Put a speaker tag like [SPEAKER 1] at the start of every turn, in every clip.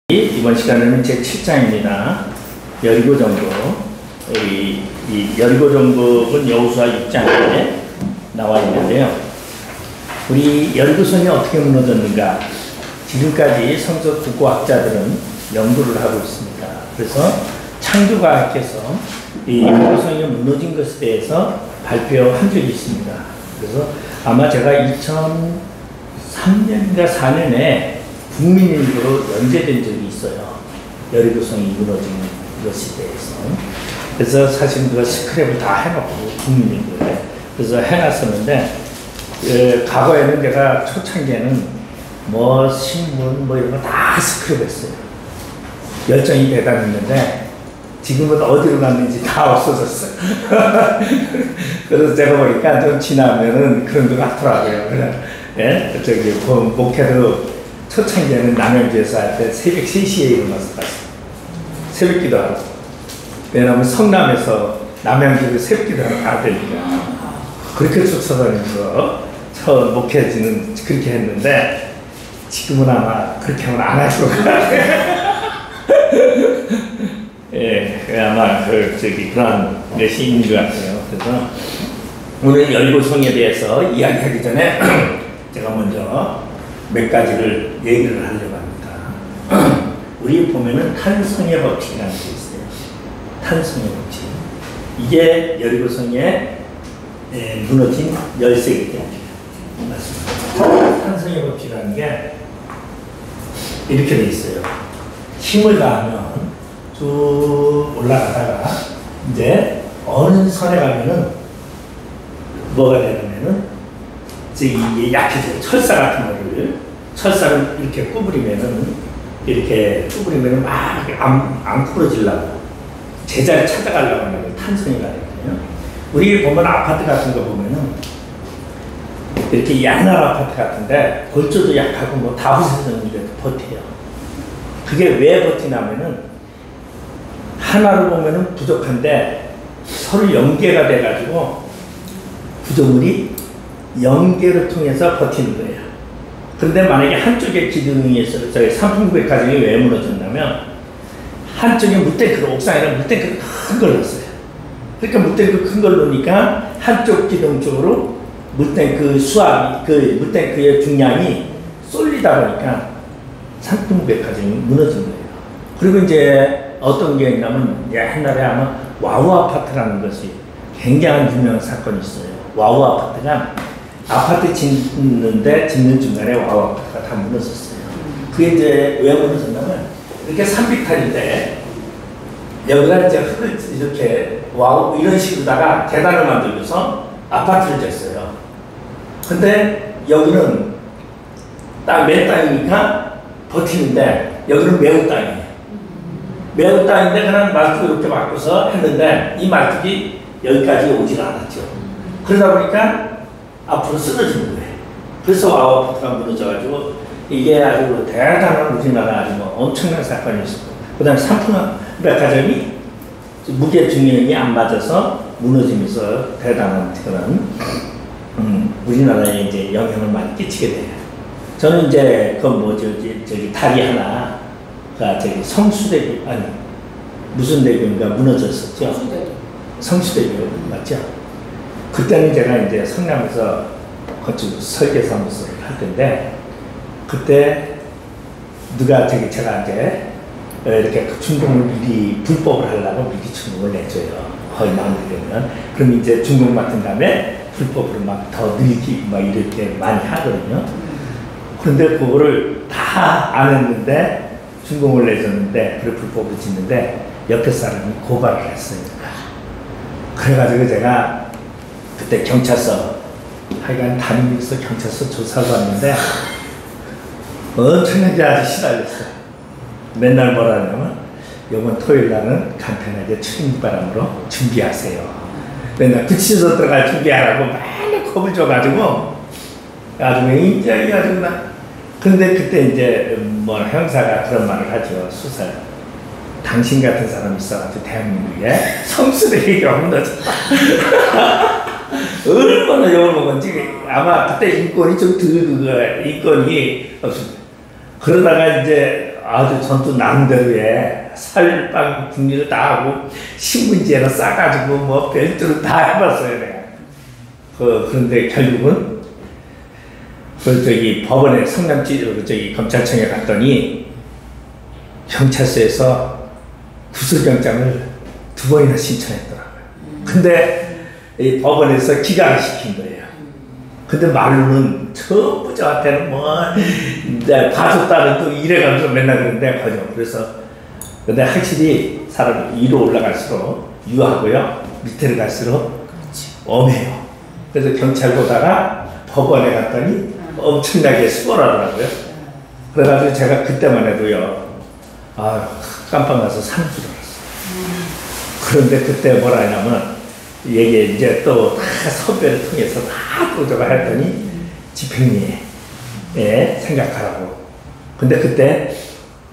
[SPEAKER 1] 이번 시간에는 제 7장입니다. 여리고 정복. 우리 이 여리고 정복은 여호수아 6장에 나와 있는데요. 우리 여리고성이 어떻게 무너졌는가? 지금까지 성서 국고학자들은 연구를 하고 있습니다. 그래서 창조과학께서 이 여리고성이 무너진 것에 대해서 발표한 적이 있습니다. 그래서 아마 제가 2003년인가 4년에 국민일보로 연재된 적이 있어요. 여리고성이 무너진 것에 대해서. 그래서 사실 그 스크랩을 다 해놓고 국민일보에 그래서 해놨었는데 과거에는 제가 초창기에는 뭐 신문 뭐 이런 거 다 스크랩했어요. 열정이 대단했는데 지금은 어디로 갔는지 다 없어졌어요. 그래서 제가 보니까 좀 지나면은 그런 것 같더라고요. 예? 저기 목회도 초창기에는 남양주에서 할 때 새벽 3시에 일어나서 갔어요. 새벽 기도하고. 왜냐하면 성남에서 남양주를 새벽 기도하러 가야 되니까. 그렇게 쫓아다니면서 처음 목회지는 그렇게 했는데 지금은 아마 그렇게 하면 안 할 것 같아요. 예, 아마 그런 것이 있는 것 같아요. 그래서 오늘 여리고성에 대해서 이야기하기 전에 제가 먼저 몇 가지를 얘기를 하려고 합니다. 우리 보면은 탄성의 법칙이라는 게 있어요. 탄성의 법칙. 이게 여리고성에 무너진 열쇠이기 때문에 맞습니다. 탄성의 법칙이라는 게 이렇게 돼 있어요. 힘을 가하면 쭉 올라가다가 이제 어느 선에 가면은 뭐가 되냐면은 이게 약해져요. 철사 같은 거를 철사를 이렇게 구부리면은 막 안 부러지려고 제자리 찾아가려고 하는 게 탄성이가 되거든요. 우리 보면 아파트 같은 거 보면은 이렇게 옛날 아파트 같은데 골조도 약하고 뭐 다 부서졌는데 버텨요. 그게 왜 버티냐면은 하나로 보면은 부족한데 서로 연계가 돼가지고 구조물이 연계를 통해서 버티는 거예요. 그런데 만약에 한쪽의 기둥에서 저희 삼풍구의 가정이 왜 무너졌냐면 한쪽에 물탱크를 옥상에다 물탱크를 큰 걸 넣었어요. 그러니까 물탱크 큰 걸 넣으니까 한쪽 기둥 쪽으로 물탱크 수압이 그 물탱크의 중량이 쏠리다 보니까 삼풍구의 가정이 무너진 거예요. 그리고 이제 어떤 게 있냐면 옛날에 아마 와우 아파트라는 것이 굉장히 유명한 사건이 있어요. 와우 아파트가 아파트 짓는 중간에 와우 아파트가 다 무너졌어요. 그게 이제 왜 무너졌냐면 이렇게 산비탈인데 여기가 이제 흙을 이렇게 와우 이런 식으로다가 계단을 만들면서 아파트를 졌어요. 근데 여기는 맨 땅이니까 버티는데 여기는 매우 땅이에요. 매우 땅인데 그냥 말뚝 이렇게 바꿔서 했는데 이 말뚝이 여기까지 오질 않았죠. 그러다 보니까 앞으로 쓰러지는 거예요. 그래서 와우 아파트가 무너져가지고 이게 아주 대단한 우리나라 아주 뭐 엄청난 사건이 있었고 그 다음에 삼풍백화점이 무게 중량이 안 맞아서 무너지면서 대단한 그런 우리나라에 이제 영향을 많이 끼치게 돼요. 저는 이제 그 저기 다리 하나가 저기 성수대교 아니 무슨 대교인가 무너졌었죠. 성수대교 맞죠? 그때는 제가 이제 성남에서 건축 설계사무소를 할 텐데 그때 누가 제가 이제 이렇게 준공을 미리 불법을 하려고 미리 준공을 내줘요. 거의 마무리되면 그럼 이제 준공 맡은 다음에 불법으로 막 더 늘기 막 이렇게 많이 하거든요. 그런데 그거를 다 안 했는데 준공을 내줬는데 그래 불법으로 짓는데 옆에 사람이 고발을 했어요. 그래가지고 제가 그때 경찰서 하여간 담임에서 경찰서 조사를 왔는데 엄청나게 아주 시달렸어요. 맨날 뭐라 하냐면 이번 토요일 날은 간편하게 출입바람으로 준비하세요. 맨날 구치소 들어갈 준비하라고 맨날 겁을 줘가지고 아주 굉장히 아주 근데 그때 이제 뭐 형사가 그런 말을 하죠. 수사 당신 같은 사람이 있어가지고 대한민국에 성수대교가 무너졌다. 얼마나 욕을 먹었지. 아마 그때 인권이 좀 인권이 없습니다. 그러다가 이제 아주 전투 나름대로의 살방 준비를 다 하고 신문지에다 싸가지고 뭐 별도를 다 해봤어요 내가. 그런데 결국은 법원에 검찰청에 갔더니 경찰서에서 구속영장을 2번이나 신청했더라고요. 근데 이 법원에서 기각을 시킨 거예요. 근데 말로는 전부 저한테는 봐줬다는 또 이래가면서 맨날 그러는데 거죠. 근데 확실히 사람이 위로 올라갈수록 유하고요, 밑으로 갈수록 엄해요. 그래서 경찰 보다가 법원에 갔더니 엄청나게 수월하더라고요. 그래가지고 제가 그때만 해도요, 깜빡 나서 사는 줄 알았어요. 그런데 그때 뭐라 하냐면, 이게 이제 또 다 선배를 통해서 다 또저거 했더니 집행유예 생각하라고. 근데 그때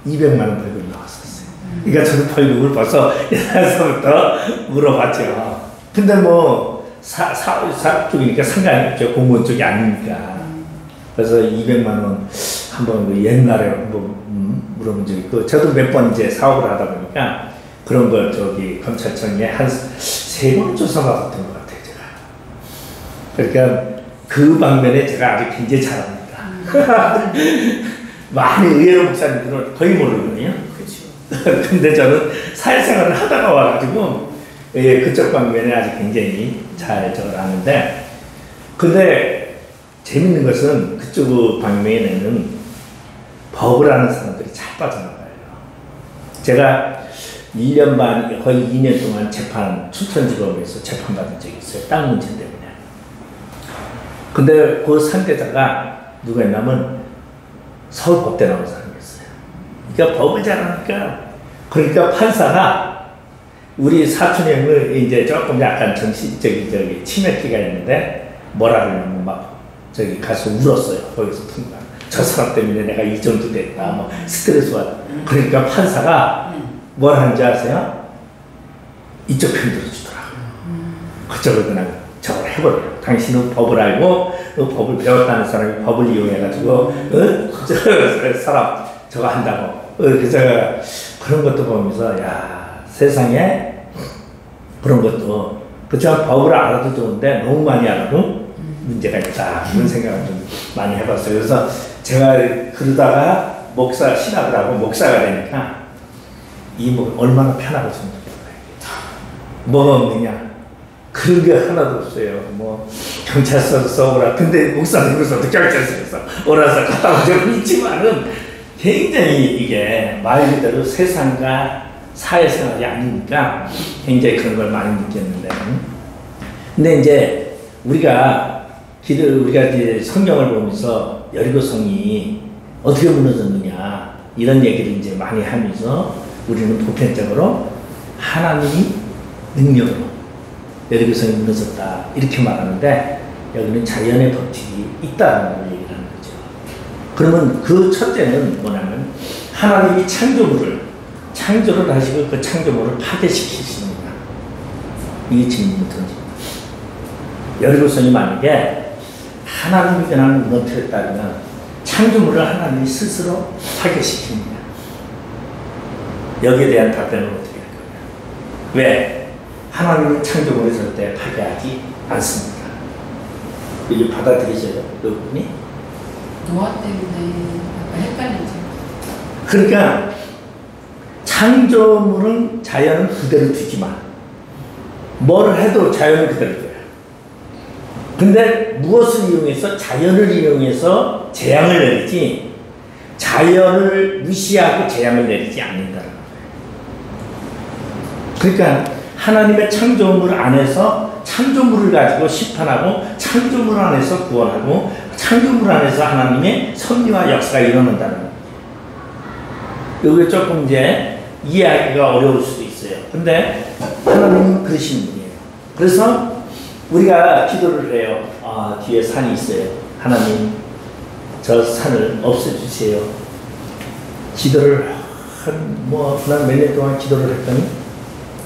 [SPEAKER 1] 200만 원 벌금이 나왔었어요. 그러니까 저는 벌금을 벌써 옛날서부터 물어봤죠. 근데 뭐 사업 쪽이니까 상관이 없죠. 공무원 쪽이 아니니까. 그래서 200만 원 한번 옛날에 물어본 적이 있고, 저도 몇 번 이제 사업을 하다 보니까 그런 걸 검찰청에 한 3번 조사받았던 것 같아요, 제가. 그러니까 그 방면에 제가 아주 굉장히 잘합니다. 많이 의외로 목사님들은 거의 모르거든요. 그렇죠. 근데 저는 사회생활을 하다가 와가지고 그쪽 방면에 아주 굉장히 잘 저걸 아는데, 근데 재밌는 것은 그쪽 방면에는 법을 아는 사람들이 잘 빠져나가요. 제가 1년 반, 거의 2년 동안 춘천지법에서 재판받은 적이 있어요. 땅 문제 때문에. 근데 그 상대자가 누구였냐면 서울법대 나온 사람이었어요. 그러니까 법을 잘하니까, 그러니까 판사가 우리 사촌 형을 이제 조금 약간 치매기가 있는데 뭐라 그러냐면 가서 울었어요. 거기서 통과. 저 사람 때문에 내가 이 정도 됐다. 스트레스 받아. 그러니까 판사가 뭘 하는지 아세요? 이쪽 편 들어주더라고요. 그쪽을 그냥 저걸 해버려요. 당신은 법을 알고 법을 배웠다는 사람이 법을 이용해가지고 저 사람 저거 한다고. 그래서 그런 것도 보면서 야, 세상에 그런 것도 그렇지만 법을 알아도 좋은데 너무 많이 알아도 문제가 있다. 그런 생각을 좀 많이 해봤어요. 그래서 제가 그러다가 신학을 하고 목사가 되니까 얼마나 편하고 좋은지 뭐가 없느냐, 그런 게 하나도 없어요. 경찰서에서 오라. 근데 목사님으로서도 경찰서에서 오라서 갔다 온 적은 있지만은 굉장히 이게 말 그대로 세상과 사회생활이 아니니까 굉장히 그런 걸 많이 느꼈는데, 근데 이제 우리가 이제 성경을 보면서 여리고성이 어떻게 무너졌느냐 이런 얘기를 이제 많이 하면서 우리는 보편적으로 하나님이 능력으로 여리고성이 무너졌다 이렇게 말하는데, 여기는 자연의 법칙이 있다는 걸 얘기를 하는 거죠. 그러면 그 첫째는 뭐냐면 하나님이 창조를 하시고 그 창조물을 파괴시키십니다. 이 질문을 던집니다. 여리고성이 만약에 하나님이 그냥 무너뜨렸다면 창조물을 하나님이 스스로 파괴시킵니다. 여기에 대한 답변은 어떻게 할 거예요? 왜? 하나님은 창조물을 절대 파괴하지 않습니다. 이게 받아들이셔요, 여러분이?
[SPEAKER 2] 노아 때문에 약간 헷갈리죠.
[SPEAKER 1] 그러니까 창조물은 자연은 그대로 두지만 뭐를 해도 자연은 그대로 둬요. 근데 무엇을 이용해서? 자연을 이용해서 재앙을 내리지 자연을 무시하고 재앙을 내리지 않는다는 거예요. 그러니까 하나님의 창조물 안에서 창조물을 가지고 심판하고 창조물 안에서 구원하고 창조물 안에서 하나님의 섭리와 역사가 일어난다는 거예요. 이게 조금 이제 이해하기가 어려울 수도 있어요. 근데 하나님은 그러신 분이에요. 그래서 우리가 기도를 해요. 뒤에 산이 있어요. 하나님, 저 산을 없애주세요. 기도를 난 몇 년 동안 기도를 했더니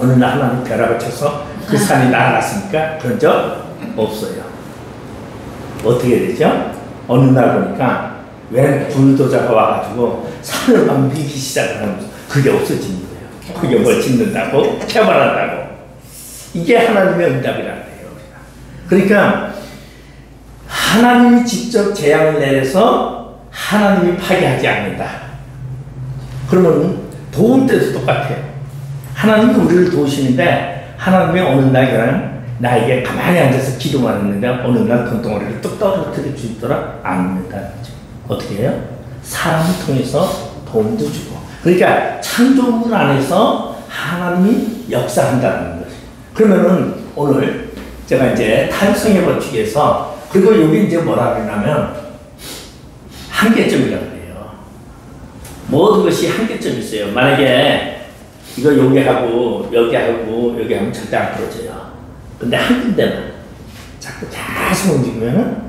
[SPEAKER 1] 어느 날 하나님 벼락을 쳐서 그 산이 날아갔습니까? 그런 적 없어요. 어떻게 되죠? 어느 날 보니까 웬 불도저가 와가지고 산을 막 밀기 시작하면서 그게 없어지는 거예요. 그게 뭘 짓는다고? 개발한다고. 이게 하나님의 응답이라는 거예요. 그러니까 하나님이 직접 재앙을 내려서 하나님이 파괴하지 않는다. 그러면 도울 때도 똑같아요. 하나님이 우리를 도우시는데 하나님이 어느 날 그냥 나에게 가만히 앉아서 기도만 했는데 어느 날 돈덩어리를 뚝 떨어뜨려 주더라 않는다는 거죠. 어떻게 해요? 사람을 통해서 도움도 주고. 그러니까 창조물 안에서 하나님이 역사한다는 거죠. 그러면은 오늘 제가 이제 탄성의 법칙에서 그리고 여기 이제 뭐라 그러냐면 한계점이라고 그래요. 모든 것이 한계점이 있어요. 만약에 이거 여기하고 여기하고 여기하면 절대 안 풀어져요. 근데 한 군데만 자꾸 계속 움직이면은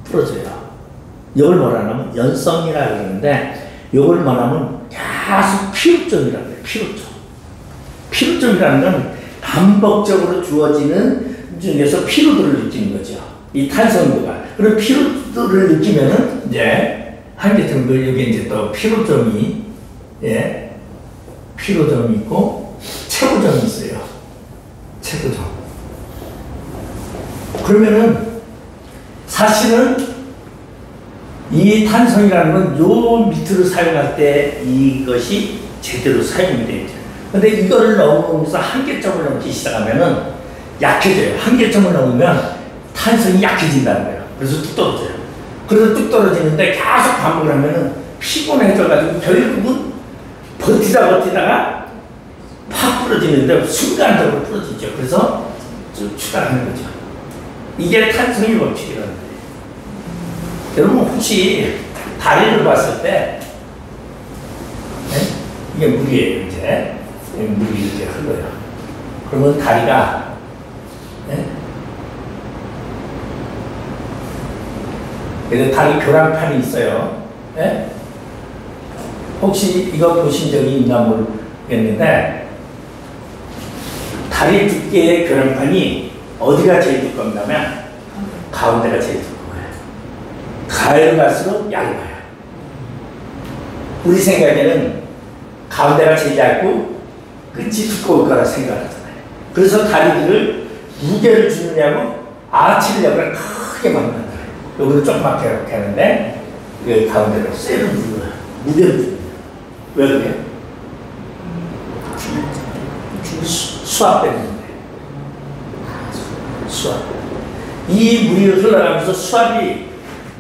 [SPEAKER 1] 풀어져요. 이걸 뭐라 하냐면 연성이라고 그러는데 이걸 말하면 계속 피로점이라고 해요. 피로점. 피로점이라는 건 반복적으로 주어지는 중에서 피로도를 느끼는 거죠. 이 탄성도가. 그런 피로도를 느끼면은 이제 한계점, 여기 이제 또 피로점이, 예, 피로점이 있고 최고점이 있어요. 최고점. 그러면은 사실은 이 탄성이라는 건 요 밑으로 사용할 때 이것이 제대로 사용이 되죠. 근데 이거를 넘으면서 한계점을 넘기 시작하면은 약해져요. 한계점을 넘으면 탄성이 약해진다는 거예요. 그래서 뚝 떨어져요. 그래서 뚝 떨어지는데 계속 반복을 하면은 피곤해져가지고 결국은 버티다가 팍 부러지는데 순간적으로 부러지죠. 그래서 좀 추가하는 거죠. 이게 탄성의 법칙이라는 거예요. 여러분 혹시 다리를 봤을 때 네? 이게 물이에요. 이제 물이 이렇게 흘러요. 그러면 다리가 네? 그래서 다리 교란판이 있어요. 네? 혹시 이거 보신 적이 있나 모르겠는데 다리 두께의 교란판이 어디가 제일 두껍냐면 가운데가 제일 두꺼워요. 가을 갈수록 얇아요. 우리 생각에는 가운데가 제일 얇고 끝이 두꺼울 거라 생각하잖아요. 그래서 다리들을 무게를 주느냐고 아치려고 크게 만든다. 여기는 조그맣게 이렇게 하는데 여기 가운데로 쇠를 눌러요. 무게를 줍니다. 왜 그래요? 수압 때문에. 수압. 이 물이 흘러가면서 수압이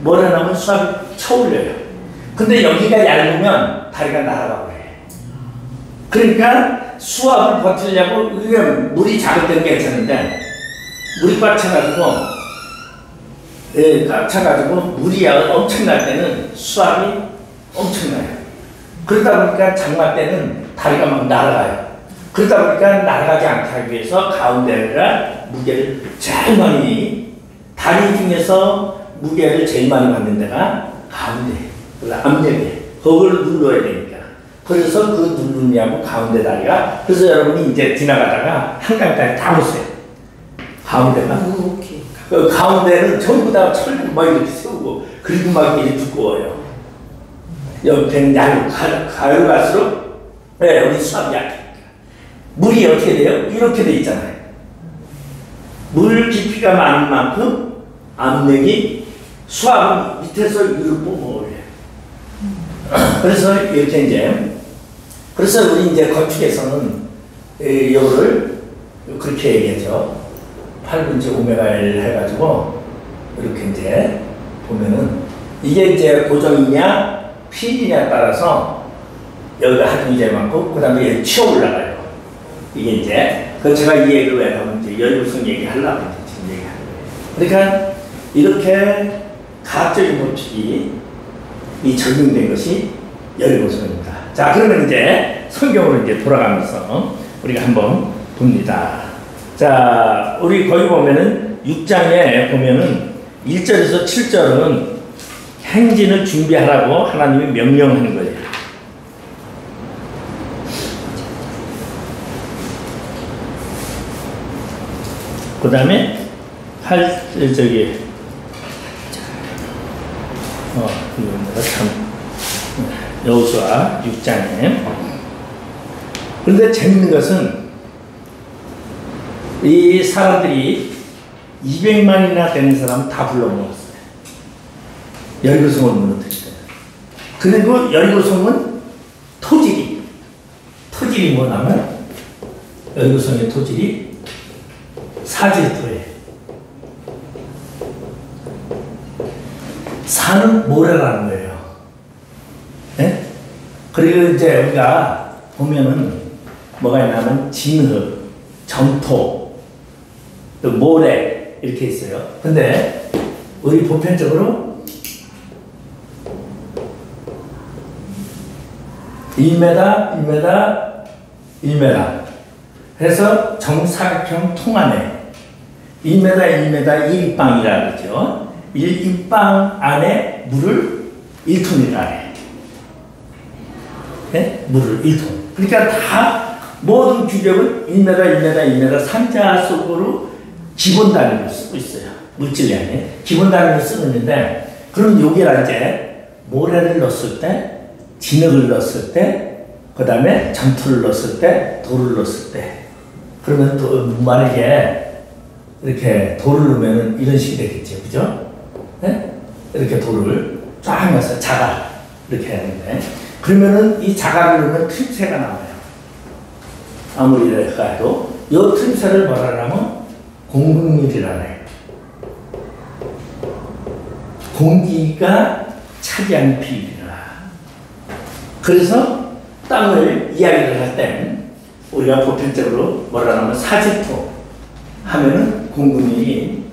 [SPEAKER 1] 뭐라 하면 수압이 쳐올려요. 근데 여기가 얇으면 다리가 날아가고 그래. 그러니까 수압을 버티려고 물이 작을 때는 괜찮은데 물이 꽉 차가지고 꽉 차가지고 물이 엄청날 때는 수압이 엄청나요. 그러다 보니까 장마 때는 다리가 막 날아가요. 그러다 보니까 날아가지 않게 하기 위해서 가운데가 무게를 제일 많이 다리 중에서 무게를 제일 많이 받는 데가 가운데, 앞면에 그걸 눌러야 되니까. 그래서 그 누르냐고 가운데 다리가. 그래서 여러분이 이제 지나가다가 한강까지 다 보세요. 가운데가. 그 가운데는 전부 다 철근 막 이렇게 세우고 그리고 막 이렇게 두꺼워요. 옆에는 얇고 가을 갈수록 네, 우리 수압이 약해. 물이 어떻게 돼요? 이렇게 돼 있잖아요. 물 깊이가 많은 만큼 압력이 수압은 밑에서 위로 뿜어올려요. 그래서 이렇게 이제 그래서 우리 이제 건축에서는 이거를 그렇게 얘기하죠. 8분지 오메가 L 해가지고 이렇게 이제 보면은 이게 이제 고정이냐 필이냐에 따라서 여기가 하중이 많고 그 다음에 얘 치어 올라가요. 이게 이제 그 제가 이 얘기를 왜 하면 이제 열구성 얘기하려고 지금 얘기하는 거예요. 그러니까 이렇게 가학적인 법칙이 이 적용된 것이 열구성입니다. 자, 그러면 이제 성경으로 이제 돌아가면서 우리가 한번 봅니다. 자, 우리 거기 보면은 6장에 보면은 1절에서 7절은 행진을 준비하라고 하나님이 명령하는 거예요. 그 다음에 8, 저기, 경우가 참 여호수아 6장에. 그런데 재밌는 것은 이 사람들이 200만이나 되는 사람 다 불러모았어요. 여리고성을 무너뜨렸어요. 그리고 여리고성은 토질이 뭐냐면 여리고성의 토질이 사질토예요. 산은 모래라는 거예요. 네? 그리고 이제 우리가 보면은 뭐가 있냐면 진흙, 점토, 또 모래 이렇게 있어요. 근데 우리 보편적으로 1m, 1m 해서 정사각형 통 안에 1m, 1m 1입방이라 그러죠. 1입방 안에 물을 1톤이라 해. 네? 물을 1톤. 그러니까 다 모든 규격은 1m, 1m, 1m 상자 속으로 기본 단위로 쓰고 있어요. 물질량에 기본 단위로 쓰는데, 그럼 여기라 이제 모래를 넣었을 때, 진흙을 넣었을 때, 그 다음에 점토를 넣었을 때, 돌을 넣었을 때, 그러면 또 만약에 이렇게 돌을 넣으면 이런 식이 되겠죠, 그죠? 네? 이렇게 돌을 쫙 넣어서 자갈 이렇게 해야 되는데, 그러면은 이 자갈을 넣으면 틈새가 나와요. 아무리 이렇게 해도 이 틈새를 뭐라 하면 공급률이라 해요. 공기가 차지하는 비율이라. 그래서 땅을 이야기를 할 때는 우리가 보편적으로 뭐라 하면 사질토 하면은 공급률이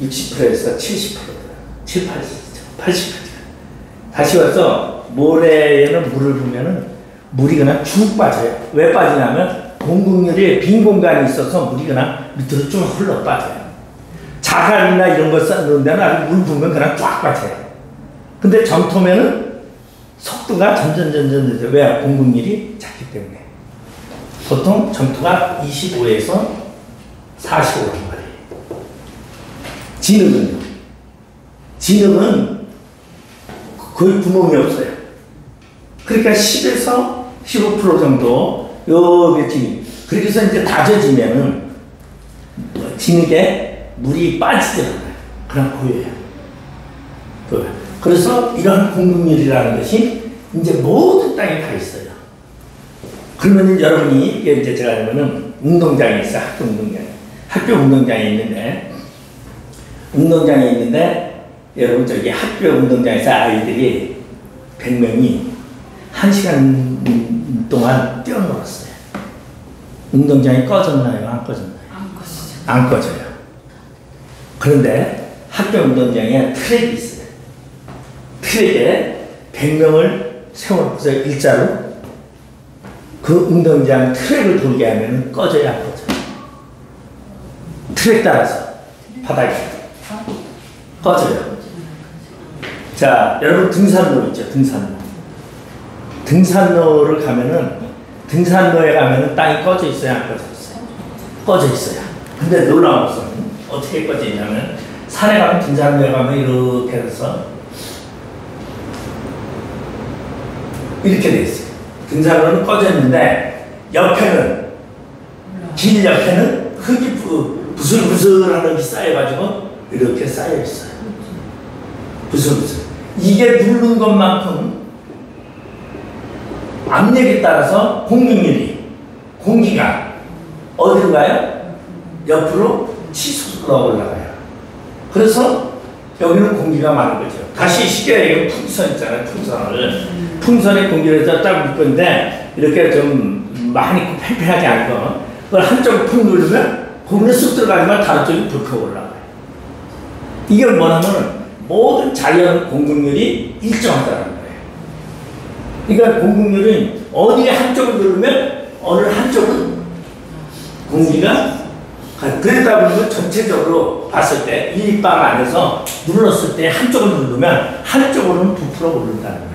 [SPEAKER 1] 60%에서 70%, 70, 80%. 다시 와서 모래에는 물을 부으면은 물이 그냥 쭉 빠져요. 왜 빠지냐면 공급률에 빈 공간이 있어서 물이 그냥 밑으로 쭉 흘러 빠져요. 자갈이나 이런 거 쌓는 데는 아주 물 부으면 그냥 쫙 빠져요. 근데 점토면은 속도가 점점 왜? 공급률이 작기 때문에. 보통 점토가 25에서 45란 말이에요. 진흙은 거의 구멍이 없어요. 그러니까 10에서 15% 정도 여기 진흙. 그래서 이제 다져지면은 진흙에 물이 빠지지 않아요. 그냥 고여요. 그래서 이런 공급률이라는 것이 이제 모든 땅에 다 있어요. 그러면 여러분이 이제 제가 하면은 운동장에 있어요. 학교 운동장에 있는데 여러분 저기 학교 운동장에서 아이들이 100명이 1시간 동안 뛰어놀았어요. 운동장이 꺼졌나요? 안 꺼졌나요? 안 꺼져요. 그런데 학교 운동장에 트랙이 있어요. 트랙에 100명을 세워놓고서 일자로 그 운동장 트랙을 돌게 하면 꺼져야 안 꺼져요. 트랙 따라서 바닥에 꺼져요. 자, 여러분 등산로 있죠? 등산로를 가면은 등산로에 가면은 땅이 꺼져 있어요? 안 꺼져 있어요? 꺼져 있어요. 근데 놀라운 것은 어떻게 꺼져 있냐면 산에 가면 등산로에 가면 이렇게 해서 이렇게 돼 있어요. 등산로는 꺼져 있는데 옆에는 길 옆에는 흙이 부슬부슬하는 게 쌓여가지고 이렇게 쌓여 있어요. 부슬부슬. 이게 누른 것만큼 압력에 따라서 공기가 어디로 가요? 옆으로 치솟아 올라가요. 그래서 여기는 공기가 많은 거죠. 다시 쉽게 얘기하면 풍선 있잖아요. 풍선에 공기를 딱 묶을 건데 이렇게 좀 많이 팽팽하지 않고 그걸 한쪽을 푹 누르면 거기에 쑥 들어가지만 다른 쪽이 불켜 올라가요. 이게 뭐냐면 모든 자연 공급률이 일정하다는 거예요. 그러니까 공급률은 어디 한쪽을 누르면 어느 한쪽은 공기가 그러다 보면 전체적으로 봤을 때 이 방 안에서 눌렀을 때 한쪽을 누르면 한쪽으로는 부풀어 오른다는 거예요.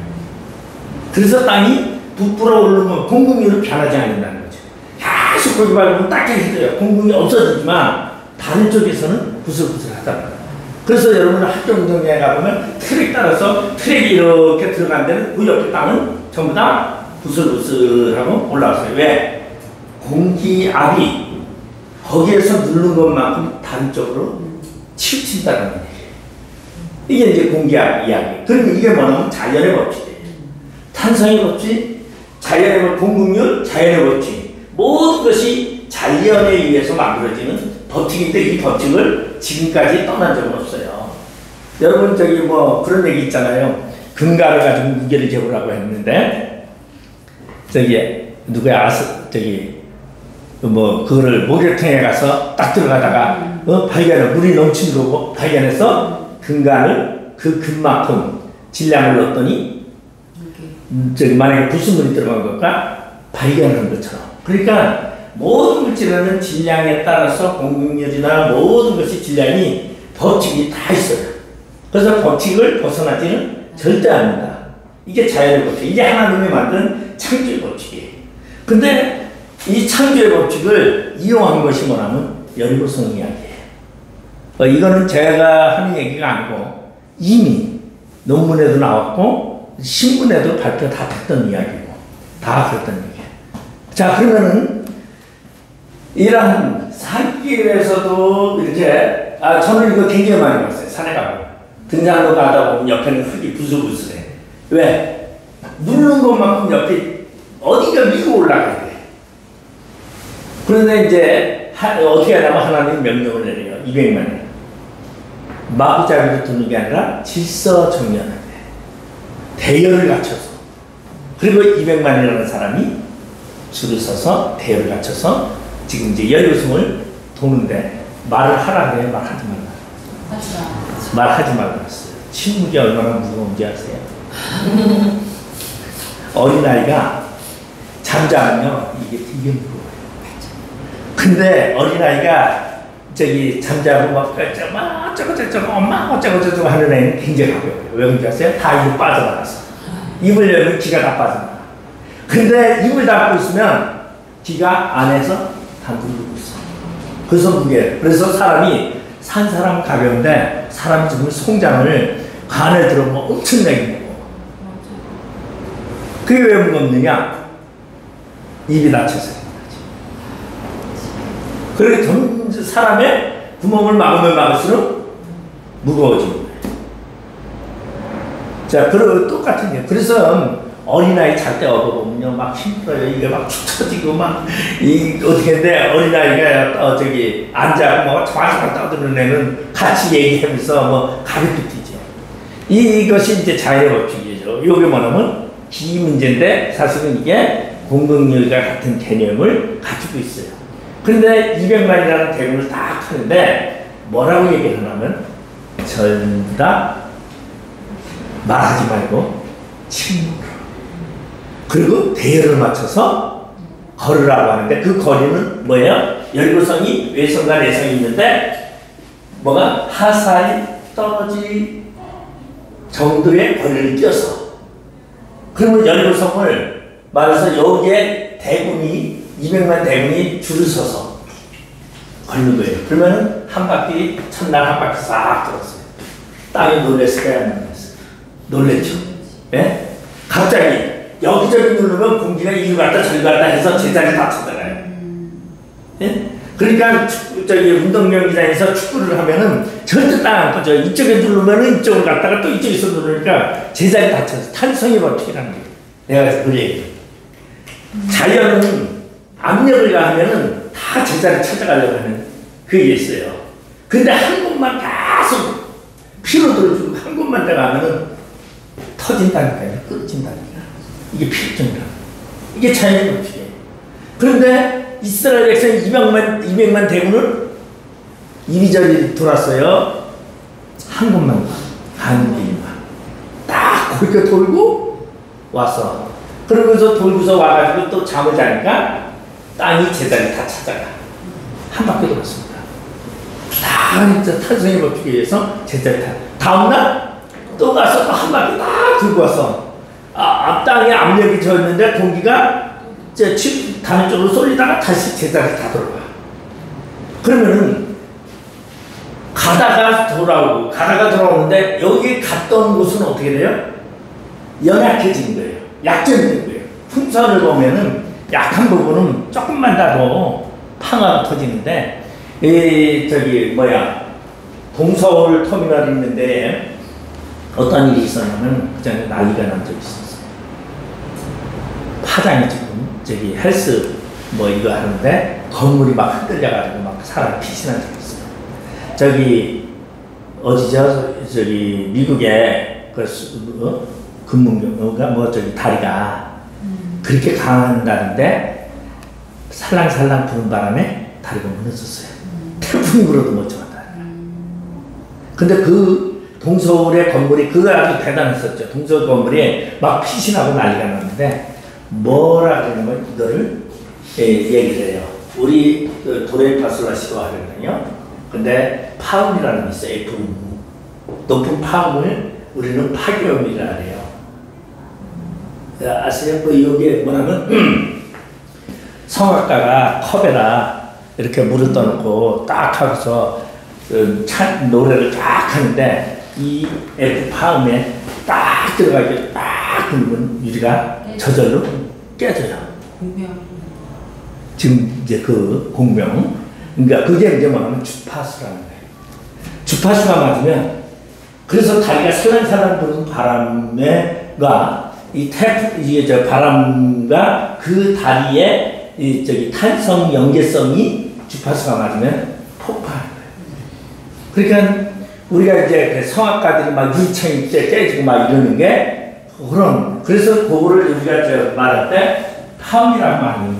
[SPEAKER 1] 그래서 땅이 부풀어 오르면 공급률은 변하지 않는다는 거죠. 계속 거기 밟으면 딱히 힘들어요. 공급이 없어지지만 다른 쪽에서는 부슬부슬하다는 거예요. 그래서 여러분 학교 운동장에 가보면 트랙 따라서 트랙이 이렇게 들어간 데는 그 옆에 땅은 전부 다 부슬부슬하고 올라왔어요. 왜? 공기압이 거기에서 누르는 것만큼 다른 쪽으로 치우친다는 얘기예요. 이게 이제 공기압 이야기. 그러면 이게 뭐냐면 자연의 법칙이에요. 탄성의 법칙, 자연의 법칙, 공급률, 자연의 법칙. 모든 것이 자연에 의해서 만들어지는 법칙인데 이 법칙을 지금까지 떠난 적은 없어요. 여러분 저기 뭐 그런 얘기 있잖아요. 금가를 가지고 무게를 재보라고 했는데 저기 누구야 저기 뭐 그거를 목욕탕에 가서 딱 들어가다가 발견해 물이 넘치는 거고 발견해서 금간을 그 금만큼 질량을 넣었더니 저기 만약에 불순물이 들어간 것과 발견한 것처럼 그러니까 모든 물질에는 질량에 따라서 공급률이나 모든 것이 질량이 법칙이 다 있어요. 그래서 법칙을 벗어나지는 절대 않는다. 이게 자연의 법칙. 이게 하나님이 만든 창조의 법칙이에요. 근데 이 창조의 법칙을 이용한 것이 뭐냐면 열구성 이야기예요. 이거는 제가 하는 얘기가 아니고 이미 논문에도 나왔고 신문에도 발표 다 됐던 이야기고 다 그랬던 얘기예요. 자 그러면은 이러한 산길에서도 이렇게 저는 이거 굉장히 많이 봤어요. 산에 가고 등산로 가다 보면 옆에는 흙이 부슬부슬해. 왜? 누르는 것만큼 옆에 어디가 밀고 올라가야 돼. 그런데 이제 어떻게 하냐면 하나님 명령을 내려요. 200만에 마구잡이로 두는 게 아니라 질서정연하게 대열을 갖춰서 그리고 200만이라는 사람이 줄을 서서 대열을 갖춰서 지금 이제 열교승을 도는데 말을 하라 그래요? 말하지 말라. 말하지 말라 했어요. 침묵이 얼마나 무거운지 아세요? 어린아이가 잠자면요 이게 되게 무거워요. 근데 어린아이가 저기 잠자고 막 어쩌고저쩌고 엄마 어쩌고저쩌고 하는 애는 굉장히 가벼워요. 왜 그런지 아세요? 다 입을 빠져나가서 입을 열면 기가 다 빠져나가. 근데 입을 닫고 있으면 기가 안에서 다 누르고 있어. 그래서 무게. 그래서 사람이 산 사람 가벼운데 사람이 지금 송장을 간에 들어보면 엄청나게 무거워. 그게 왜 무겁느냐? 입이 닫혀서. 그렇게 사람의 구멍을 막으면 막을수록 무거워지는 거예요. 자, 그리고 똑같은 게 그래서 어린아이 잘 때 얻어보면요 막 힘들어요. 이게 막 축 처지고 막 어떻게 했는데 어린아이가 저기 앉아고 뭐 좌우로 떠드는 애는 같이 얘기하면서 뭐 가볍게 뛰죠. 이것이 이제 자연의 법칙이죠. 이게 뭐냐면 기 문제인데 사실은 이게 공급률과 같은 개념을 가지고 있어요. 그런데 200만이라는 대군을 딱 하는데 뭐라고 얘기를 하냐면 전부 다 말하지 말고 침묵으로 그리고 대열을 맞춰서 걸으라고 하는데 그 거리는 뭐예요? 열구성이 외성과 내성이 있는데 뭐가 하사히 떨어질 정도의 거리를 뛰어서 그러면 열구성을 말해서 여기에 대군이 200만 대군이 줄을 서서 걷는 거예요. 그러면 한 바퀴 첫날 한 바퀴 싹 돌았어요. 땅이 놀랬을까요? 안 놀랬어요? 놀랬죠. 예? 갑자기 여기저기 누르면 공기가 이리 갔다 저리 갔다 해서 제자리 다 찾아가요. 예? 그러니까 저기 운동 경기장에서 축구를 하면은 절대 땅 안 꺼져. 이쪽에 누르면은 이쪽으로 갔다가 또 이쪽에서 누르니까 제자리 다 찾아서 탄성의 법칙이라는 게 내가 그 얘기예요. 자연은 압력을 가하면은 다 제자리 찾아가려고 하는 그게 있어요. 근데 한 곳만 계속 피로 들어주고 한 곳만 가면은 터진다니까요. 끊어진다니까. 이게 필증이라. 이게 자연의 법칙이에요. 그런데 이스라엘 백성이 200만 대군을 이리저리 돌았어요. 한 곳만 가는 길만 딱 그렇게 돌고 왔어. 그러면서 돌고서 와가지고 또 잠을 자니까 땅이 제자리 다 찾아가. 한 바퀴 돌았습니다. 다 탄성의 법칙에 의해서 제자리 다. 다음날 또 가서 또 한 바퀴 딱 들고 와서 땅에 압력이 져있는데 공기가 다른 쪽으로 쏠리다가 다시 제자리 다 돌아가. 그러면은 가다가 돌아오고 가다가 돌아오는데 여기 갔던 곳은 어떻게 돼요? 연약해진 거예요. 약점된 거예요. 풍선을 보면은 약한 부분은 조금만 더 파가 터지는데 저기 뭐야 동서울 터미널 있는데 어떤 일이 있었냐면 그 전에 난리가 난 적이 있었어요. 파장이 지금 저기 헬스 뭐 이거 하는데 건물이 막 흔들려가지고 막 사람이 피신한 적이 있어요. 저기 어디죠? 저기 미국의 그 금문교가 뭐 저기 다리가 그렇게 강한다는데 살랑살랑 부는 바람에 다리가 무너졌어요. 태풍이 불어도 못 잡았다. 근데 그 동서울의 건물이 그거 아주 대단했었죠. 동서울 건물이 막 피신하고 난리가 났는데 뭐라 그러면 이거를 얘기를 해요. 우리 도레미파솔라 시도 하거든요. 근데 파음이라는 게 있어요. F. 높은 파음을 우리는 파기음이라 해요. 아세요? 뭐 이게 뭐냐면 성악가가 컵에다 이렇게 물을 떠놓고 딱 하고서 노래를 딱 하는데 이 F 파음에 딱 들어가게 딱 그러면 유리가 저절로 깨져요.
[SPEAKER 2] 공명.
[SPEAKER 1] 지금 이제 그 공명. 그러니까 그게 이제 뭐냐면 주파수라는 거예요. 주파수가 맞으면 그래서 다리가 살랑살랑 부는 바람과 이 태풍 이게 저 바람과 그 다리의 이 저기 탄성 연계성이 주파수가 맞으면 폭발하는 거예요. 그러니까 우리가 이제 그 성악가들이 막 유창이 때 깨지고 막 이러는 게 그런 그래서 그거를 우리가 저 말할 때 파음이라고 많이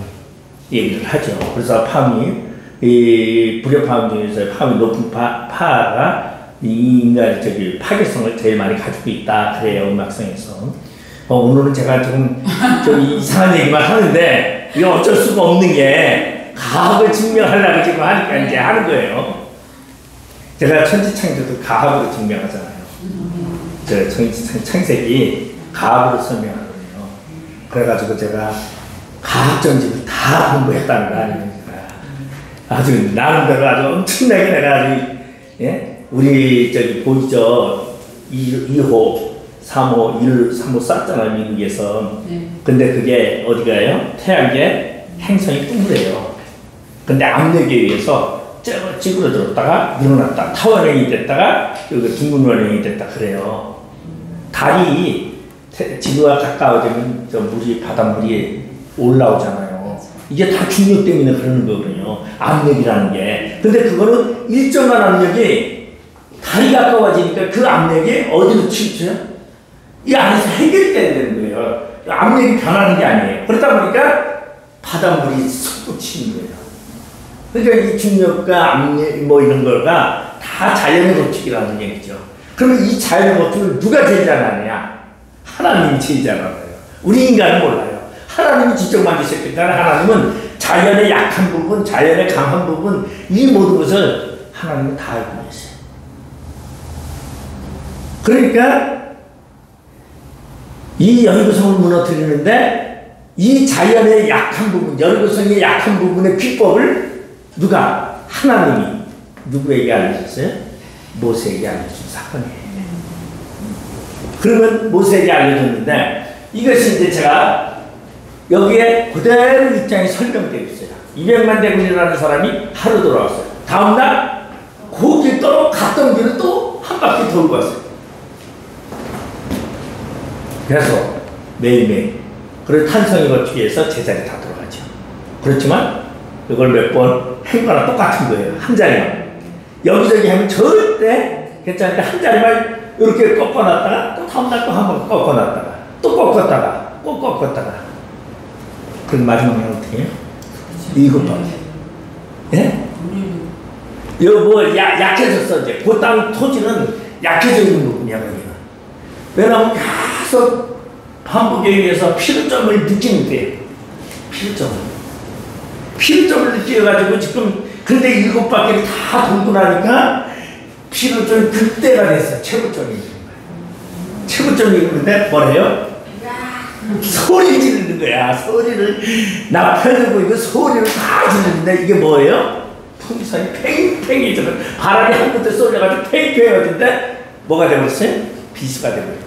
[SPEAKER 1] 얘기를 하죠. 그래서 파음이 이 불협파음 중에서 파음이 높은 파가 이 인간의 저기 파괴성을 제일 많이 가지고 있다 그래요. 음악성에서. 오늘은 제가 좀 이상한 얘기만 하는데 이거 어쩔 수가 없는 게 가학을 증명하려고 지금 하니까 이제 하는 거예요. 제가 천지창조도 가학으로 증명하잖아요. 저 창세기 가학으로 설명하거든요. 그래가지고 제가 가학 전집을 다 공부했다는 거 아닙니까? 아주 나름대로 아주 엄청나게 내가 아주 예? 우리 저기 보이죠? 2호 3호, 1, 3호 쌌잖아요, 미국에서.
[SPEAKER 2] 네.
[SPEAKER 1] 근데 그게 어디가요? 태양계 행성이 둥그래요. 근데 압력에 의해서 찌그러들었다가 일어났다. 타원형이 됐다가 여기 둥근 원형이 됐다 그래요. 달이 지구와 가까워지면 저 물이, 바닷물이 올라오잖아요. 이게 다 중력 때문에 그러는 거거든요. 압력이라는 게. 근데 그거는 일정한 압력이 달이 가까워지니까 그 압력이 어디로 치우쳐요? 이 안에서 해결돼야 되는 거예요. 압력이 변하는 게 아니에요. 그러다 보니까 바닷물이 솟구치는 거예요. 그러니까 이 중력과 압력 뭐 이런 거가 다 자연의 법칙이라는 얘기죠. 그러면 이 자연의 법칙을 누가 제일 잘 아느냐? 하나님이 제일 잘 알아요. 우리 인간은 몰라요. 하나님이 직접 만드셨기 때문에 하나님은 자연의 약한 부분, 자연의 강한 부분 이 모든 것을 하나님은 다 알고 계세요. 그러니까 이 열구성을 무너뜨리는데 이 자연의 약한 부분, 열구성의 약한 부분의 비법을 누가? 하나님이 누구에게 알려줬어요? 모세에게 알려준 사건이에요. 그러면 모세에게 알려줬는데 이것이 이제 제가 여기에 그대로 입장이 설명되어 있어요. 200만 대군이라는 사람이 하루 돌아왔어요. 다음날 그 길 또 갔던 길을 또 한 바퀴 돌고 왔어요. 그래서 매일매일 그리고 탄성이 거치기에서 제자리 다 돌아가죠. 그렇지만 이걸 몇 번 한 거랑 똑같은 거예요. 한 자리만. 여기저기 하면 절대 괜찮은데 한 자리만 이렇게 꺾어놨다가 또 다음날 또 한 번 꺾어놨다가 또 꺾었다가 또 꺾었다가 그럼 마지막에 어떻게 해요? 7번. 예? 이거 뭐 약해졌어 이제. 그 땅 토지는 약해져 있는 부분이야 거기는. 왜냐하면 계속 반복에 의해서 필요점을 느끼는 거예요. 필요점을 느껴가지고 지금 근데 7바퀴를 다 돌고 나니까 필요점이 극대가 됐어. 최고점이. 최고점이 있는데 뭐래요? 소리 지르는 거야. 소리를 나 편들고 이거 소리를 다 지르는데 이게 뭐예요? 풍선이 팽팽해져. 바람이 한 군데 쏠려가지고 팽팽해졌는데 뭐가 되버렸어요? 비수가 되버렸어요.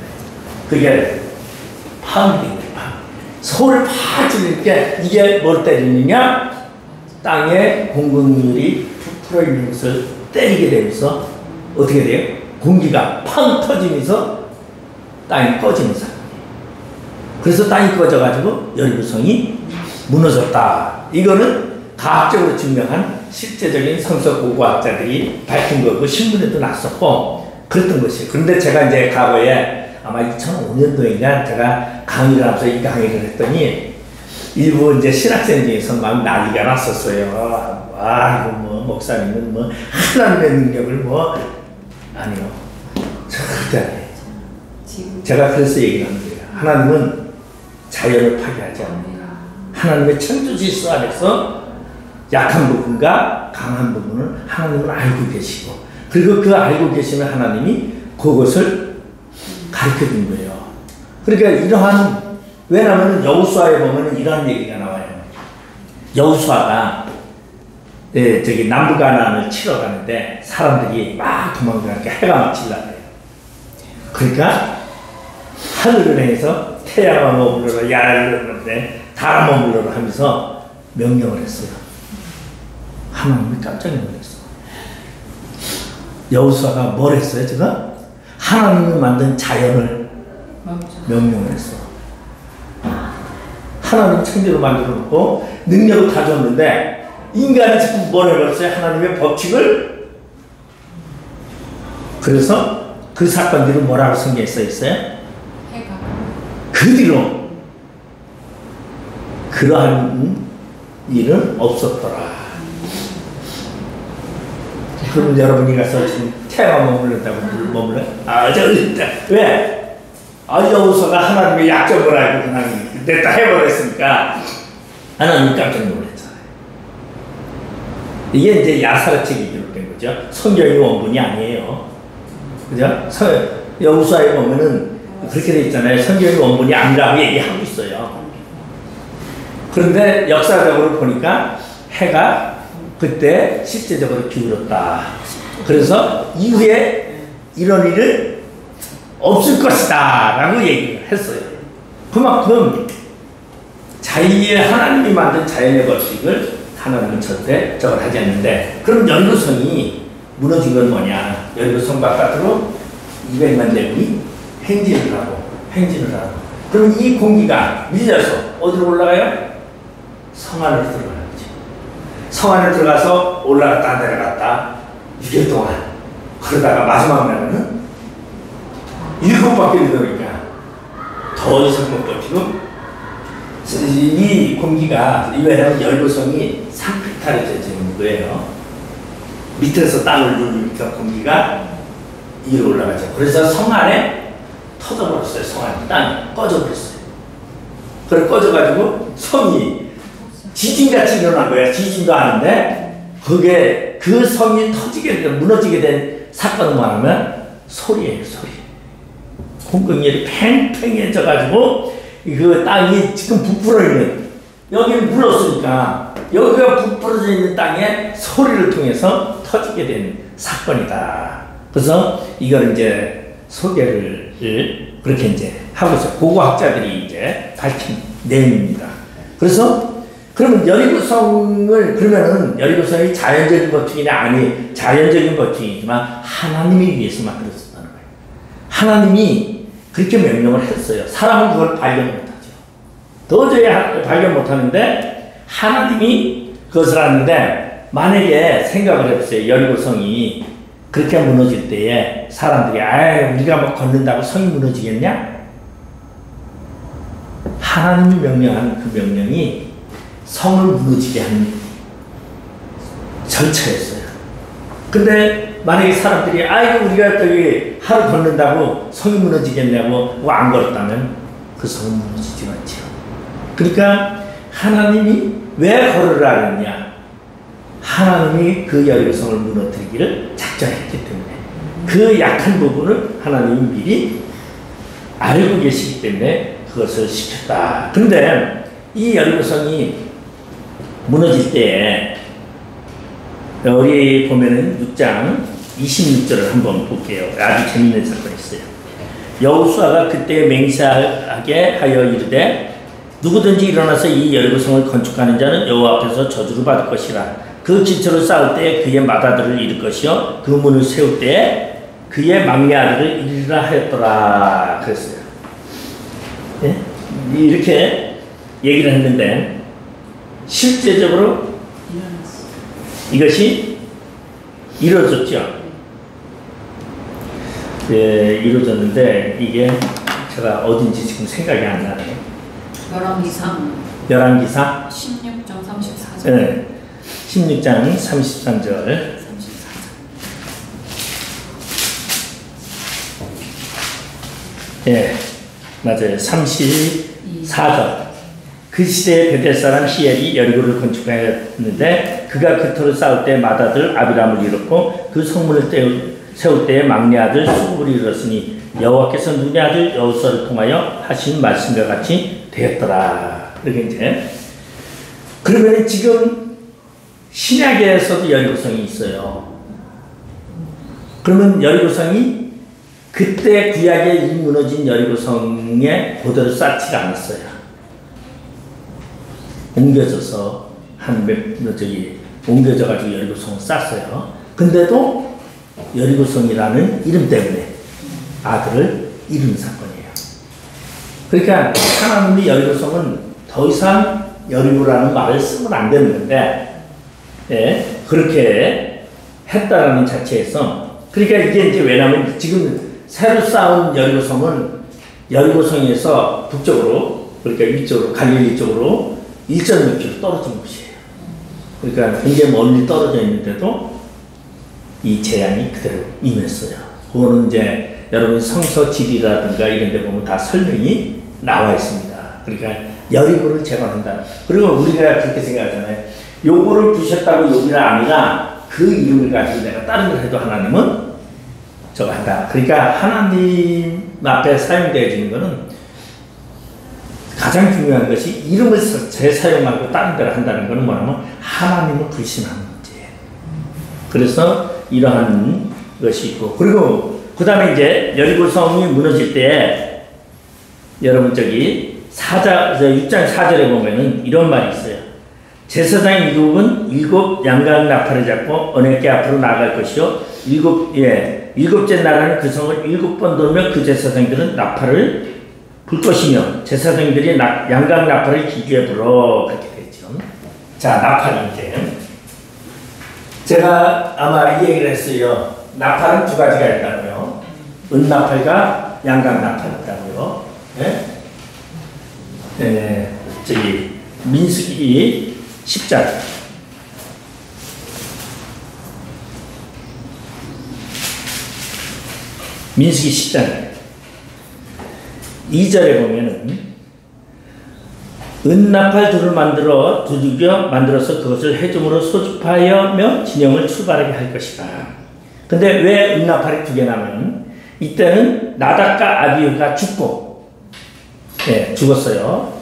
[SPEAKER 1] 그게 파음이 된 거예요. 소를 팍 찌르니까 이게 뭘 때리느냐? 땅의 공급률이 부풀어 있는 것을 때리게 되면서 어떻게 돼요? 공기가 팡 터지면서 땅이 꺼지는 사건이에요. 그래서 땅이 꺼져가지고 열구성이 무너졌다. 이거는 과학적으로 증명한 실제적인 성서고고학자들이 밝힌 거고 신문에도 났었고 그랬던 것이에요. 그런데 제가 이제 과거에 아마 2005년도인가 제가 강의를 하면서 이 강의를 했더니 일부 이제 신학생 중에서 막 난리가 났었어요. 와, 이거 뭐 목사님은 뭐 하나님의 능력을 뭐 아니요. 절대 아니에요. 제가 그래서 얘기하는 거예요. 하나님은 자연을 파괴하지 않는다. 하나님의 창조 질서 안에서 약한 부분과 강한 부분을 하나님은 알고 계시고 그리고 그 알고 계시는 하나님이 그것을 가르쳐 준 거예요. 그러니까 이러한 왜냐하면 여호수아에 보면 이러한 얘기가 나와요. 여호수아가 저기 남부가나안을 치러 가는데 사람들이 막 도망가니까 해가 막 질러요. 그러니까 하늘을 해서 태양아 머물러라 야를 그러는데 달아 머물러라 하면서 명령을 했어요. 하나님이 깜짝 놀랐어. 여호수아가 뭘 했어요? 제가 하나님이 만든 자연을 명령을 했어. 하나님 창조를 만들어 놓고 능력을 가졌는데 인간이 지금 뭘 해버렸어요? 하나님의 법칙을. 그래서 그 사건들은 뭐라고 성경에 써 있어요? 그 뒤로 그러한 일은 없었더라. 그럼 여러분이 가서 지금 태양아 머물렀다고 머물러? 왜? 여호수아가 하나님의 약점을 알고 그냥 냈다 해버렸으니까 하나님 깜짝 놀랐잖아요. 이게 이제 야사라책이 기록된 거죠. 성경의 원본이 아니에요. 그죠? 여호수아에 보면은 그렇게 돼 있잖아요. 성경의 원본이 아니라고 얘기하고 있어요. 그런데 역사적으로 보니까 해가 그때 실제적으로 기울었다. 그래서 이후에 이런 일은 없을 것이다 라고 얘기를 했어요. 그만큼 하나님이 만든 자연의 법칙을 하나님은 절대 저걸 하지 않는데 그럼 여리고성이 무너진 건 뭐냐? 여리고성 바깥으로 200만 대군이 행진을 하고 그럼 이 공기가 밀려서 어디로 올라가요? 성 안으로 들어가는 거죠. 성 안에 들어가서 올라갔다 내려갔다 6일 동안 그러다가 마지막 날에는 7바퀴를 도니까 더 이상 못 버티고 이 공기가 왜냐하면 열고성이 산패탈이 되는 거예요. 밑에서 땅을 누르니까 공기가 위로 올라가죠. 그래서 성 안에 터져버렸어요. 성 안에 땅이 꺼져버렸어요. 그래 꺼져가지고 성이 지진같이 일어난 거예요. 지진도 아닌데 그게 그 성이 무너지게 된 사건은 뭐냐면 소리예요. 소리. 공급률이 팽팽해져가지고 그 땅이 지금 부풀어 있는 여기는 물었으니까 여기가 부풀어져 있는 땅에 소리를 통해서 터지게 된 사건이다. 그래서 이걸 이제 소개를 그렇게 이제 하고 있어요. 고고학자들이 이제 밝힌 내용입니다. 그래서 그러면 그러면은 여리고성이 자연적인 법칙이냐 자연적인 법칙이지만 하나님이 위해서 만들어졌다는 거예요. 하나님이 그렇게 명령을 했어요. 사람은 그걸 발견 못하죠. 도저히 발견 못하는데 하나님이 그것을 하는데 만약에 생각을 해보세요. 여리고성이 그렇게 무너질 때에 사람들이 우리가 뭐 걷는다고 성이 무너지겠냐? 하나님이 명령한 그 명령이 성을 무너지게 한 절차였어요. 근데 만약에 사람들이 우리가 저기 하루 걷는다고 성이 무너지겠냐고 안 걸었다면 그 성은 무너지지 않죠. 그러니까 하나님이 왜 걸으라 했냐? 하나님이 그 여리고성을 무너뜨리기를 작정했기 때문에 그 약한 부분을 하나님이 미리 알고 계시기 때문에 그것을 시켰다. 그런데 이 여리고성이 무너질 때에 우리 보면은 6장 26절을 한번 볼게요. 아주 재밌는 사건이 있어요. 여호수아가 그때 맹세하게 하여 이르되 누구든지 일어나서 이 여리고성을 건축하는 자는 여호와 앞에서 저주를 받을 것이라. 그 기초를 쌓을 때에 그의 맏아들을 잃을 것이요 그 문을 세울 때에 그의 막내 아들을 잃으라 하였더라 그랬어요. 예? 이렇게 얘기를 했는데 실제적으로 이것이 이루어졌죠. 예, 이루어졌는데 이게 제가 어딘지 지금 생각이 안 나네요. 열왕기상
[SPEAKER 2] 16장 34절.
[SPEAKER 1] 네, 16장 33절. 예, 맞아요. 34절. 그 시대에 베델 사람 히엘이 여리고를 건축하였는데 그가 그 터를 쌓을 때 맏아들 아비람을 잃었고 그 성문을 세울 때에 막내 아들 수굽을 잃었으니 여호와께서 눈의 아들 여호수아를 통하여 하신 말씀과 같이 되었더라. 이렇게 이제 그러면 지금 신약에서도 여리고성이 있어요. 그러면 여리고성이 그때 구약에 이 무너진 여리고성에 그대로 쌓지가 않았어요. 옮겨져서 옮겨져가지고 여리고성을 쌌어요. 근데도 여리고성이라는 이름 때문에 아들을 잃은 사건이에요. 그러니까 하나님이 여리고성은 더 이상 여리고라는 말을 쓰면 안 되는 건데, 예, 그렇게 했다라는 자체에서, 그러니까 이게 이제 왜냐면 지금 새로 쌓은 여리고성은 여리고성에서 북쪽으로, 그러니까 위쪽으로, 갈릴리 쪽으로 1.6km 떨어진 곳이에요. 그러니까 굉장히 멀리 떨어져 있는데도 이 재앙이 그대로 임했어요. 그거는 이제 여러분 성서 지리라든가 이런 데 보면 다 설명이 나와 있습니다. 그러니까 여리고를 재건한다. 그리고 우리가 그렇게 생각하잖아요. 요거를 부셨다고 여기가 아니라 그 이름을 가지고 내가 다른 걸 해도 하나님은 저거 한다. 그러니까 하나님 앞에 사용되어지는 거는 가장 중요한 것이 이름을 재사용하고 다른 데를 한다는 것은 뭐냐면 하나님을 불신하는 문제예요. 그래서 이러한 것이 있고, 그리고 그 다음에 이제 여리고성이 무너질 때 여러분 저기 6장 4절에 보면은 이런 말이 있어요. 제사장 일곱은 7 양각 나팔을 잡고 언약궤 앞으로 나아갈 것이요 7째 나라는 그 성을 7번 돌며 그 제사장들은 나팔을 불 것이며 제사장들이 양각 나팔을 기교에 불어. 그렇게 되죠. 자, 나팔이 이제 제가 아마 이 얘기를 했어요. 나팔은 두 가지가 있다고요. 은나팔과 양각 나팔이 있다고요. 네? 네, 저기 민수기 10장 민수기 10장 2절에 보면은 은나팔 둘을 만들어 두들겨 만들어서 그것을 해중으로 소집하여며 진영을 출발하게 할 것이다. 근데 왜 은나팔이 2개냐면 이때는 나답과 아비후가 죽고, 네, 죽었어요.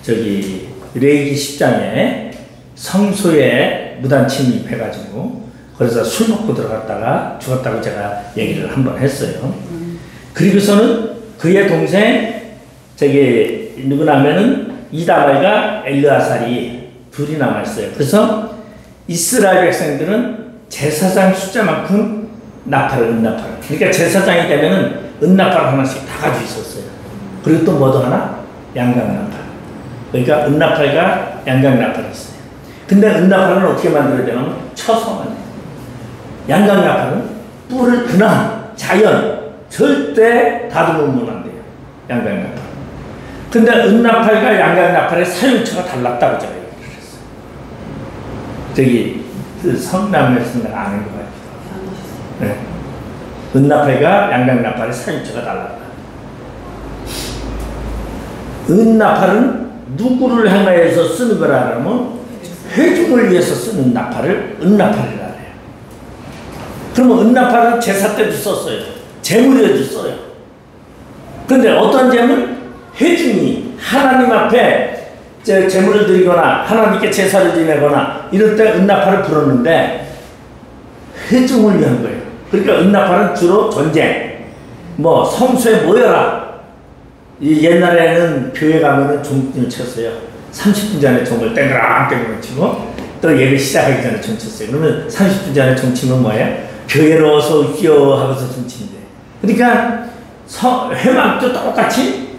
[SPEAKER 1] 저기 레위기 10장에 성소에 무단 침입해가지고 그래서 술 먹고 들어갔다가 죽었다고 제가 얘기를 한번 했어요. 그리고서는 그의 동생 저기 누구냐면은 이다말과 엘르아살이 둘이 남아있어요. 그래서 이스라엘 백성들은 제사장 숫자만큼 은나팔. 그러니까 제사장이 되면은 은나팔 하나씩 다 가지고 있었어요. 그리고 또 뭐도 하나? 양각나팔. 그러니까 은나팔과 양각나팔이 있어요. 근데 은나팔은 어떻게 만들어야 되냐면 쳐서 만들어요. 양각나팔은 뿔을 그냥 자연 절대 다듬으면 안 돼요. 양각나팔. 근데 은나팔과 양각나팔의 사용처가 달랐다고 제가 얘기를 했어요. 저기 그 성남에서 내가 아는 것 같아요. 네. 은나팔과 양각나팔의 사용처가 달랐다. 은나팔은 누구를 향하여서 쓰는 거라 하면 회중을 위해서 쓰는 나팔을 은나팔이라 해요. 그러면 은나팔은 제사 때도 썼어요. 제물에도 써요. 근데 어떤 제물? 회중이 하나님 앞에 제물을 드리거나 하나님께 제사를 지내거나 이럴 때 은나팔을 불었는데 회중을 위한 거예요. 그러니까 은나팔은 주로 전쟁, 뭐 성수에 모여라. 이 옛날에는 교회 가면은 종을 쳤어요. 30분 전에 종을 땡그랑 치고 또 예배 시작하기 전에 종 쳤어요. 그러면 30분 전에 종 치면 뭐예요? 교회로 어서 오시오 하면서 종 치는데. 그러니까 회막도 똑같이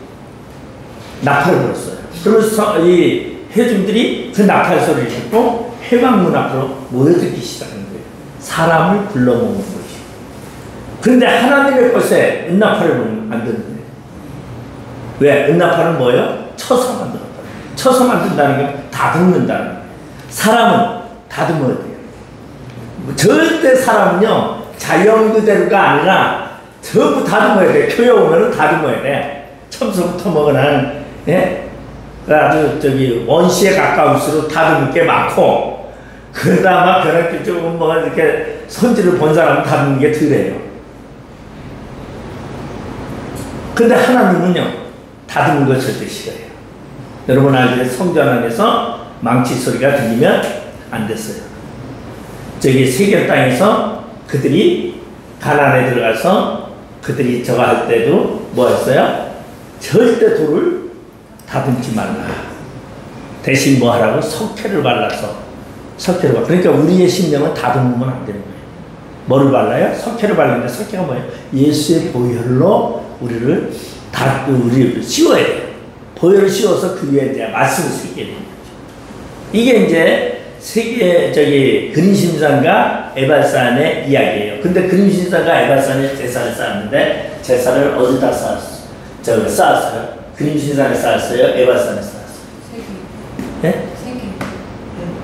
[SPEAKER 1] 나팔을 불었어요. 그러면서 이 회중들이 그 나팔 소리를 듣고 회막 문 앞으로 모여들기 시작하는 거예요. 사람을 불러 모으는 것이죠. 그런데 하나님의 것에 은나팔을 만드는 거예요. 왜? 은나팔은 뭐예요? 쳐서 만들었다. 쳐서 만든다는 게 다듬는다는 거예요. 사람은 다듬어야 돼요. 절대 사람은요, 자연 그대로가 아니라 전부 다듬어야 돼. 교회 오면은 다듬어야 돼. 처음부터 먹으라는, 예? 아주 원시에 가까울수록 다듬을 게 많고, 그러다가 변학교 조금 뭐 이렇게 손질을 본 사람은 다듬는 게 덜해요. 근데 하나님은요, 다듬는 걸 절대 싫어해요. 여러분 알죠? 성전 안에서 망치 소리가 들리면 안 됐어요. 세겜 땅에서 그들이 가나안에 들어가서 그들이 저거 할 때도 뭐 했어요? 절대 돌을 다듬지 말라. 대신 뭐 하라고? 석회를 발라서. 석회를 발라. 그러니까 우리의 심령은 다듬으면 안 되는 거예요. 뭐를 발라요? 석회를 발랐는데 석회가 뭐예요? 예수의 보혈로 우리를 씌워야 돼요. 보혈을 씌워서 그 위에 이제 말씀을 쓰게 되는 거죠. 이게 이제 그림신상과 에발산의 이야기예요. 근데 그림신상과 에발산의 제사를 쌓았는데 제사를 어디다 쌓았어요? 그림신상에 쌓았어요? 에발산에 쌓았어요? 네?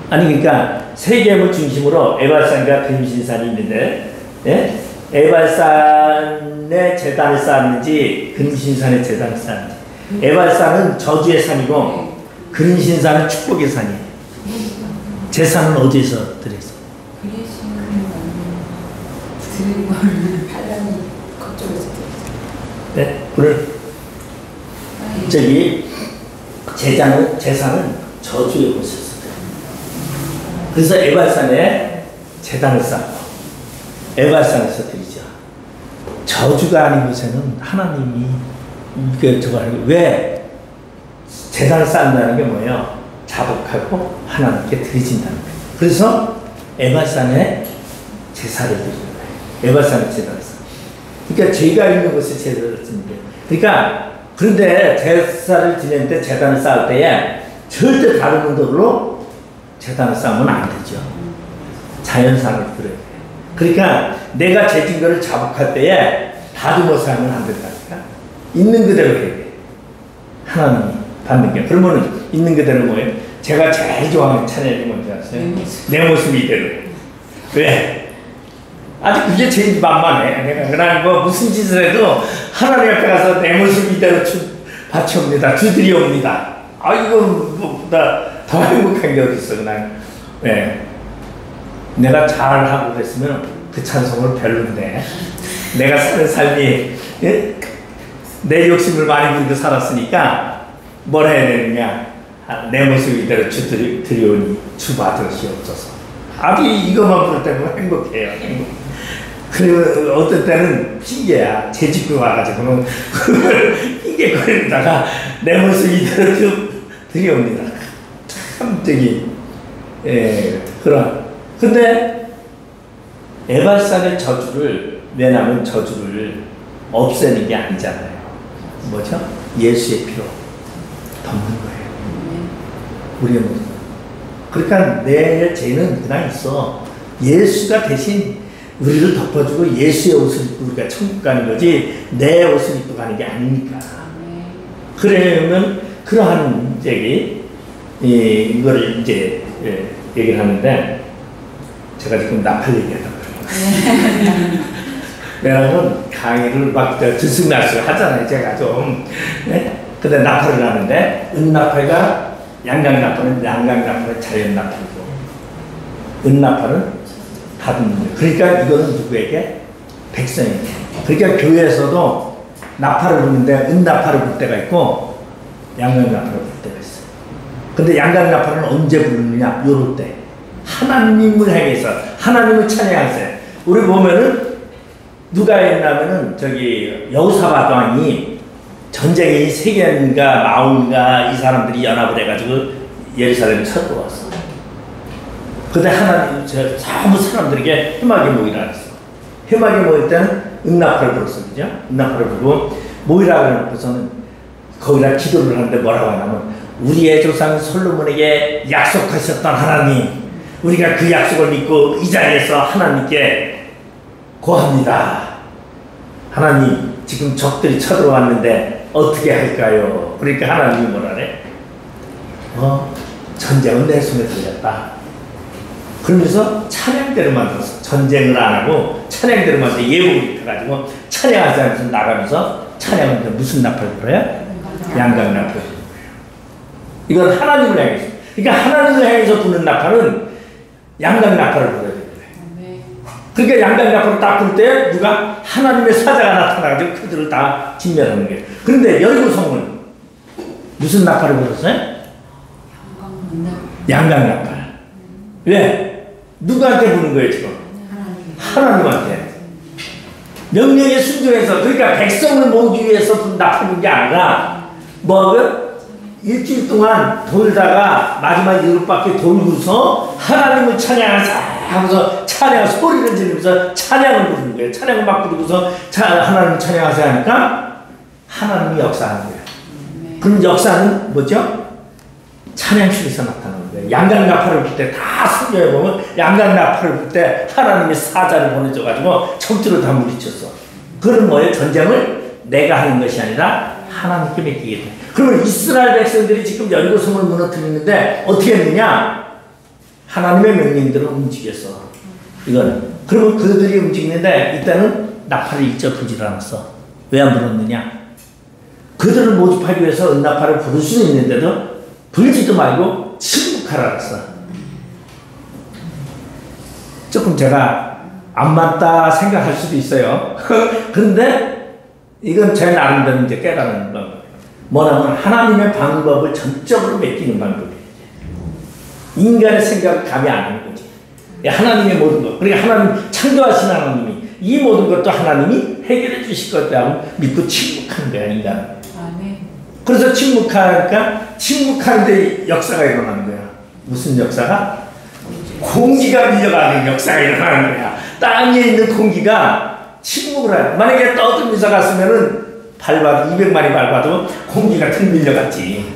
[SPEAKER 1] 아니 그러니까 세겜을 중심으로 에발산과 그림신산이 있는데, 예? 에발산의 제단을 쌓았는지 그림신산의 제단을 쌓았는지. 에발산은 저주의 산이고 그림신산은 축복의 산이에요. 제사는 어디에서 드렸어?
[SPEAKER 2] 드린 거는 하려니 그쪽에서
[SPEAKER 1] 네? 오늘 제사는 저주의 곳에서 그래서 에발산에 제단을 쌓고 에발산에서 드리죠. 저주가 아닌 곳에는 하나님이 왜 제단을 쌓는다는 게 뭐예요? 자복하고 하나님께 드리진다는 거예요. 그래서 에발산에 제사를 드리는 거예요. 에발산에 제단을 쌓는 거예요. 그러니까 죄가 있는 곳에 제사를 드리는 거예요. 그러니까 그런데 제사를 지낼 때 제단을 쌓을 때에 절대 다른 운동으로 제단을 쌓으면 안 되죠. 자연산을 들어야 돼요. 그러니까 내가 제 증거를 자복할 때에 다듬어서 하면 안 된다니까. 있는 그대로 해야 돼. 하나님이 받는 게. 그러면은 있는 그대로 뭐예요? 제가 제일 좋아하는 찬양이 뭔지 아세요? 내 모습 이대로. 왜? 아직 그게 제일 만만해. 내가 그냥 뭐 무슨 짓을 해도 하나님 앞에 가서 내 모습 이대로 바치옵니다. 주드리옵니다. 아, 이건 뭐보다 더 행복한 게 어딨어, 그냥. 네. 내가 잘하고 그랬으면 그 찬송을 별론데. 내가 사는 삶이, 예? 내 욕심을 많이 부리고 살았으니까 뭘 해야 되느냐. 내 모습 이대로 주드리오니 주 받으시옵소서. 아주 이것만 부를 때는 행복해요. 그리고 어떤 때는 핑계야. 제 집에 와가지고는 그걸 핑계거리다가 내 모습 이대로 드리옵니다. 참 근데 에발산의 저주를 왜냐하면 저주를 없애는 게 아니잖아요. 뭐죠? 예수의 피로 덮는 거예요. 우리의 모습. 그러니까 내 죄는 그냥 있어. 예수가 대신 우리를 덮어주고 예수의 옷을 입고 우리가 천국 가는 거지 내 옷을 입고 가는 게 아니니까. 그러면 그러한 이거를 이제 얘기를 하는데 제가 지금 나팔 얘기하다 그래요. 왜냐하면 강의를 막 들쑥날쑥 하잖아요. 제가 좀. 네? 근데 나팔을 하는데 은나팔과 양강나팔은 자연나팔이고 은나팔은 다듬는 거예요. 그러니까 이거는 누구에게? 백성에게. 그러니까 교회에서도 나팔을 부는데 은나팔을 불 때가 있고 양강나팔을 불 때가 있어요. 근데 양강나팔은 언제 부르느냐? 요럴 때 하나님을 향해서 하나님을 찬양하세요. 우리 보면은 누가 했냐면은 저기 여호사밧 왕이 전쟁이 세겐과 마온과 이 사람들이 연합을 해가지고 예루살렘에 쳐들어왔어. 근데 하나님 전부 사람들에게 해마게 모이라 했어. 해마게 모일 때는 응답하를 불었어, 그죠? 응답하를 부르고 모이라 그러고서는 거기다 기도를 하는데 뭐라고 하냐면 우리의 조상 솔로몬에게 약속하셨던 하나님, 우리가 그 약속을 믿고 이 자리에서 하나님께 고합니다. 하나님, 지금 적들이 쳐들어왔는데 어떻게 할까요? 그러니까 하나님이 뭐라래? 전쟁은 내 손에 들렸다. 그러면서 찬양대를 만들었어. 전쟁을 안 하고 찬양대를 만들어 예복을 입혀가지고 찬양하지 않으면서 나가면서 찬양은 무슨 나팔을 불어요? 양각 나팔. 이건 하나님을 향해서. 그러니까 하나님을 향해서 부는 나팔은 양각 나팔을 불어야 돼요. 그러니까 양각 나팔을 딱 불 때 누가 하나님의 사자가 나타나가지고 그들을 다 진멸하는 거예요. 그런데 여리고 성은 무슨 나팔을 불었어요? 양각 나팔. 왜? 누구한테 부는 거예요 지금? 하나님한테. 명령에 순종해서, 그러니까 백성을 모으기 위해서 나팔 게 아니라 뭐하고요? 일주일 동안 돌다가 마지막 7바퀴 돌고서 하나님을 찬양하면서 찬양 소리를 지르면서 찬양을 부르는 거예요. 찬양을 막 부르고서 하나님 찬양하세요 하니까 하나님이 역사하는 거예요. 그럼 역사는 뭐죠? 찬양 속에서 나타나는 거예요. 양각 나팔을 불 때 다 성경에 보면 양각 나팔을 불 때 하나님이 사자를 보내줘가지고 적들을 다 물리쳤어. 그건 뭐예요? 전쟁을 내가 하는 것이 아니라 하나님께 맡기게 돼. 그러면 이스라엘 백성들이 지금 여리고 성을 무너뜨리는데 어떻게 했느냐? 하나님의 명령대로 움직였어. 이거는. 그러면 그들이 움직이는데 이때는 나팔을 일절 불질 않았어. 왜 안 불었느냐? 그들을 모집하기 위해서 은나팔을 부를 수 있는데도 불지도 말고 침묵하라 그랬어. 조금 제가 안 맞다 생각할 수도 있어요. 그런데 이건 제 나름대로 이제 깨달은 방법이에요. 뭐냐면 하나님의 방법을 전적으로 맡기는 방법이에요. 인간의 생각을 감이 안 하는 거지. 하나님의 모든 것. 그러니까 하나님, 창조하신 하나님이 이 모든 것도 하나님이 해결해 주실 것이라고 믿고 침묵하는 거야, 인간은. 그래서 침묵하니까 침묵하는데 역사가 일어나는 거야. 무슨 역사가? 공기가 밀려가는 역사가 일어나는 거야. 땅에 있는 공기가 침묵을 해. 만약에 떠들면서 갔으면은 밟아도 200마리 밟아도 공기가 등 밀려갔지.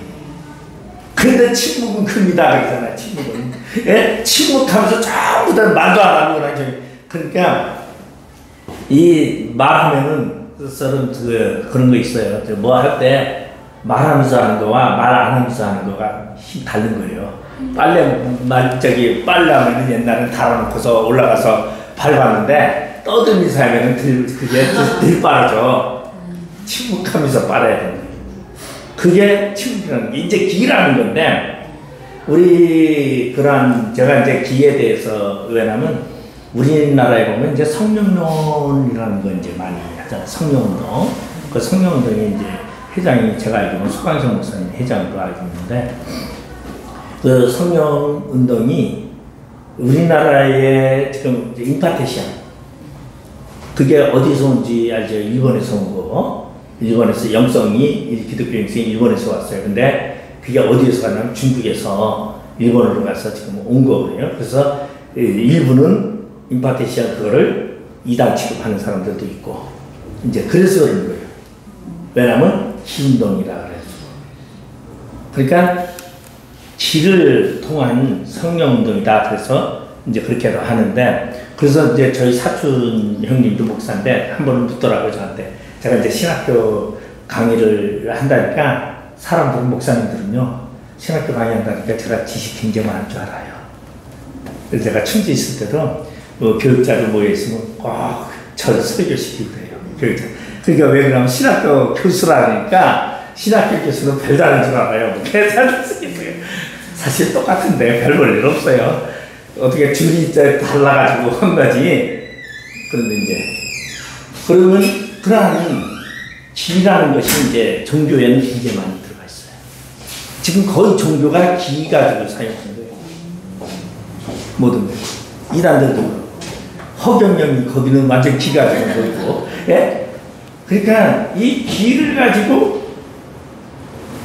[SPEAKER 1] 근데 침묵은 큽니다. 그러잖아요. 침묵은. 예? 침묵하면서 전부 다 말도 안 하는 거라. 그러니까 이 말하면은 그런 거 있어요. 뭐 할 때 말하면서 하는 거와 말 안 하면서 하는 거가 힘 다른 거예요. 빨래하면은 옛날엔 달아놓고서 올라가서 밟았는데 떠들면서 하면은 그게 덜 빠르죠. 침묵하면서 빨아야 되는 거예요. 그게 침묵이라는 게 이제 기라는 건데, 우리 제가 이제 기에 대해서 왜냐면 우리나라에 보면 이제 성령론이라는 거 이제 많이 하잖아요. 성령운동. 그 성령운동이 이제 회장이 제가 알기로는 수광성 목사님 회장으로 알고 있는데, 그 성령운동이 우리나라에 지금 이제 임파테시안, 그게 어디서 온지 알죠? 일본에서 온 거. 일본에서 영성이, 기독교 영성이 일본에서 왔어요. 근데 그게 어디에서 갔냐면 중국에서 일본으로 가서 지금 온 거거든요. 그래서 일부는 임파테시안 그거를 이단 취급하는 사람들도 있고, 이제 그래서 그런 거예요. 왜냐면 기운동이라 그래서. 그러니까 기를 통한 성령운동이다. 그래서 이제 그렇게 하는데, 그래서 이제 저희 사촌 형님도 목사인데 한 번은 묻더라고요, 저한테. 제가 이제 신학교 강의를 한다니까, 사람들은, 목사님들은요, 신학교 강의한다니까 제가 지식 굉장히 많을 줄 알아요. 그래서 제가 충주 있을 때도 교육자들 모여있으면 꼭 저를 설교시키고 그래요, 교육자. 그러니까 왜 그러냐면 신학교 교수라니까, 신학교 교수는 별다른 줄 알아요. 뭐 계산을 쓰겠어요. 사실 똑같은데 별 볼 일 없어요. 어떻게 줄이 달라가지고 한 거지. 그런데 이제, 그러면 그러한 기라는 것이 이제 종교에는 굉장히 많이 들어가 있어요. 지금 거의 종교가 기 가지고 사용하는 거예요. 모든 거. 이단들도 그렇고. 허경영이 거기는 완전 기가 되는 거고, 예? 그러니까 이 기를 가지고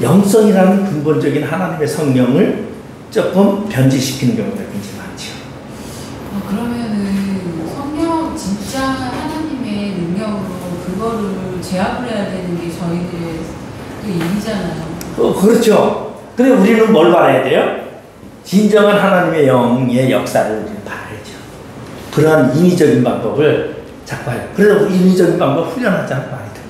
[SPEAKER 1] 영성이라는 근본적인 하나님의 성령을 조금 변질시키는 경우가 굉장히 많죠.
[SPEAKER 2] 그러면은 성령 진짜 하나님의 능력으로 그거를 제압을 해야 되는 게 저희들의 또 일이잖아요.
[SPEAKER 1] 그렇죠. 근데 우리는 뭘 바라야 돼요? 진정한 하나님의 영의 역사를 우리는 바라야죠. 그러한 인위적인 방법을 자꾸 해요. 그래서 인위적인 방법 훈련하자는 말이죠.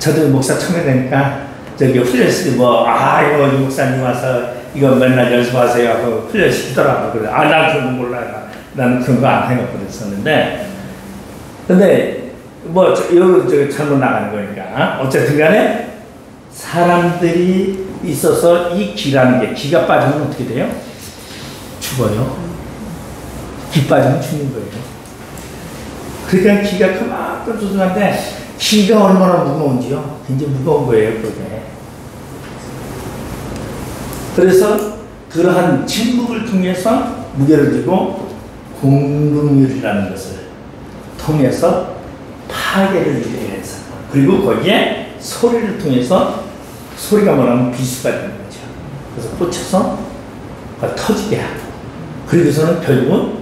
[SPEAKER 1] 저도 목사 처음에 되니까 저기 훈련시키고 이거 이 목사님 와서 이거 맨날 연습하세요 하고 훈련시키더라고. 그래. 난 그런 거 몰라. 나는 그런 거 안 해요. 그랬었는데. 근데 이거 잘못 나가는 거니까. 어쨌든 간에 사람들이 있어서 이 기라는 게, 기가 빠지면 어떻게 돼요? 죽어요. 기 빠지면 죽는 거예요. 그러니까 기가 그만큼 소중한데, 기가 얼마나 무거운지요? 굉장히 무거운 거예요, 그게. 그래서 그러한 침묵을 통해서 무게를 지고 공동률이라는 것을 통해서 파괴를 일으켜서, 그리고 거기에 소리를 통해서, 소리가 뭐냐면 비수가 되는 거죠. 그래서 꽂혀서 터지게 하고, 그리고서는 결국은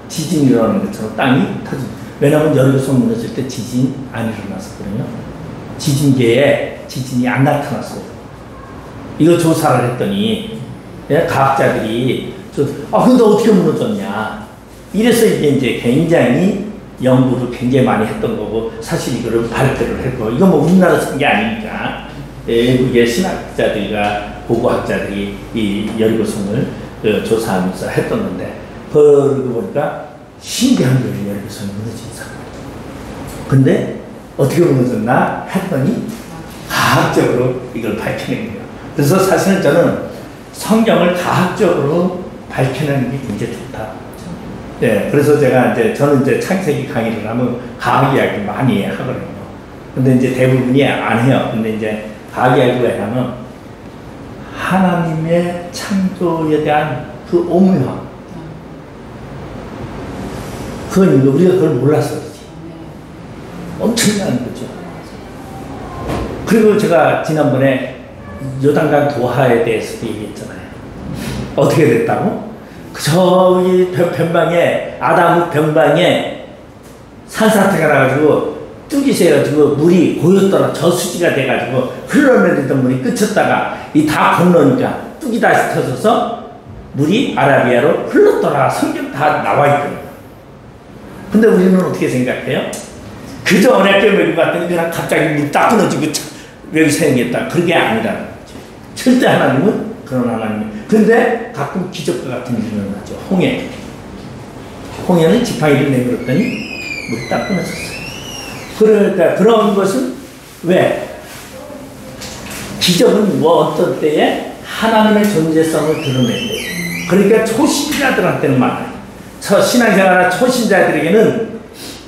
[SPEAKER 1] 지진이 일어나는 것처럼 땅이 터집니다. 왜냐하면 여리고성 무너질 때 지진이 안 일어났었거든요. 지진계에 지진이 안 나타났어요. 이거 조사를 했더니 과학자들이 근데 어떻게 무너졌냐, 이래서 이게 굉장히 연구를 굉장히 많이 했던 거고, 사실 이거를 발표를 했고, 이거 우리나라에서 쓴 게 아니니까 외국의 신학자들과 고고학자들이 이 여리고성을 조사하면서 했던 건데, 그러고 보니까 신기한 거예요. 여리고성이 무너진 사건. 근데 어떻게 무너졌나 했더니 과학적으로 이걸 밝혀낸 거예요. 그래서 사실은 저는 성경을 과학적으로 밝혀내는 게 굉장히 좋다. 네, 그래서 저는 이제 창세기 강의를 하면 과학 이야기 많이 하거든요. 근데 이제 대부분이 안 해요. 근데 이제 과학 이야기를 왜 하면 하나님의 창조에 대한 그 오묘함, 그건 우리가 그걸 몰라서 그렇지. 엄청난 거죠. 그리고 제가 지난번에 요단강 도하에 대해서도 얘기했잖아요. 어떻게 됐다고? 저기 변방에, 아담 변방에 산사태가 나가지고 뚝이 새가지고 물이 고였더라. 저수지가 돼가지고 흘러내리던 물이 끝쳤다가 이 다 건너니까 뚝이 다시 터져서 물이 아라비아로 흘렀더라. 성경 다 나와 있거든요. 근데 우리는 어떻게 생각해요? 그저 언약궤 메고 갔더니 그냥 갑자기 물이 딱 끊어지고 여기서 생겼다. 그게 아니라는 거죠. 절대 하나님은 그런 하나님. 근데 가끔 기적과 같은 일이 일어나죠. 홍해는 지팡이를 내밀었더니 물이 딱 끊어졌어요. 그러니까 그런 것은 왜? 기적은 어떤 때에 하나님의 존재성을 드러낸대요. 그러니까 초신자들한테는 많아요. 신앙생활 초신자들에게는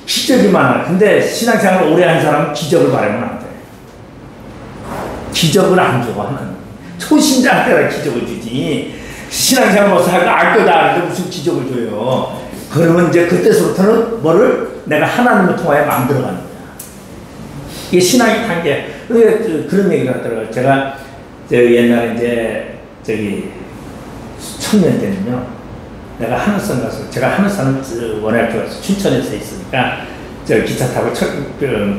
[SPEAKER 1] 기적이 많아요. 근데 신앙생활 오래 한 사람은 기적을 바라면 안 돼요. 기적을 안 줘, 하나님. 초신자한테는 기적을 주지. 신앙생활 못서 하고 알 거다 하는데 무슨 기적을 줘요. 그러면 이제 그때서부터는 뭐를 내가 하나님을 통하여 만들어가는 거야. 이게 신앙의 단계. 그런 얘기를 하더라고요. 제가 옛날에 이제 청년 때는요, 내가 하늘산 가서, 제가 하늘산은 워낙 좋아서 춘천에서 있으니까 기차 타고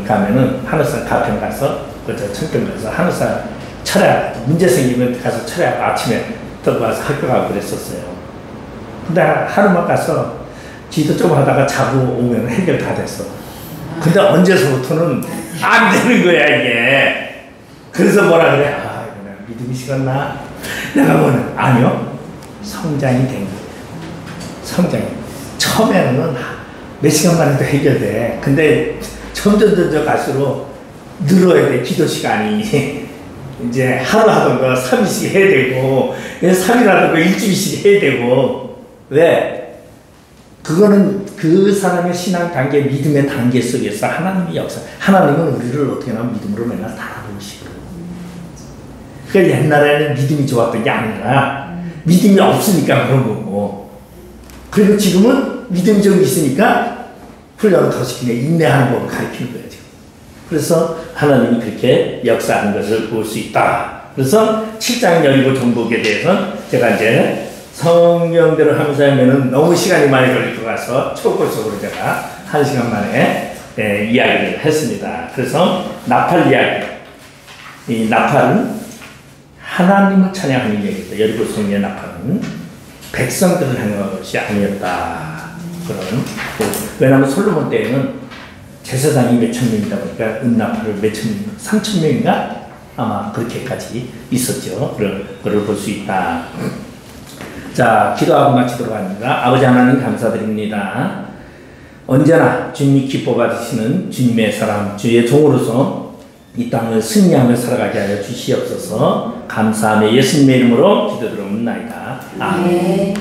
[SPEAKER 1] 가면은 하늘산 가평 가서 청평 가서 하늘산 철야 문제 생기면 가서 철야 아침에 또 와서 학교 가고 그랬었어요. 근데 하루만 가서 기도 좀 하다가 자고 오면 해결 다 됐어. 근데 언제서부터는 안 되는 거야 이게. 그래서 뭐라 그래? 이거 믿음이 식었나? 내가 뭐는 아니요, 성장이 된 거야. 성장이. 처음에는 몇 시간만 해도 해결돼. 근데 점점 갈수록 늘어야 돼. 기도 시간이. 이제 하루 하던가 3일씩 해야 되고, 3일 하던가 일주일씩 해야 되고. 왜? 그거는 그 사람의 신앙 단계, 믿음의 단계 속에서 하나님의 역사. 하나님은 우리를 어떻게 하면 믿음으로 맨날 달아보시거든요. 그러니까 옛날에는 믿음이 좋았던 게 아니라 믿음이 없으니까 그런 거고. 그리고 지금은 믿음이 좀 있으니까 훈련을 더 시키면 인내하는 법을 가르치는 거예요. 지금. 그래서 하나님이 그렇게 역사하는 것을 볼 수 있다. 그래서 7장 열리고 정복에 대해서는 제가 이제 성경대로 하면서 하면은 너무 시간이 많이 걸릴 것 같아서 초콜적으로 제가 1시간 만에 이야기를 했습니다. 그래서 나팔 이야기. 이 나팔은 하나님을 찬양하는 얘기입니다. 여리고 성의 나팔은 백성들을 향한 것이 아니었다. 그런. 왜냐하면 솔로몬 때에는 제사장이 몇천 명이다 보니까 은나팔을 몇천 명, 3천 명인가? 아마 그렇게까지 있었죠. 그런 걸 볼 수 있다. 자, 기도하고 마치도록 합니다. 아버지 하나님 감사드립니다. 언제나 주님이 기뻐 받으시는 주님의 사람, 주의 종으로서 이 땅을 승리하며 살아가게 하여 주시옵소서. 감사하며 예수님의 이름으로 기도드리옵나이다. 아멘.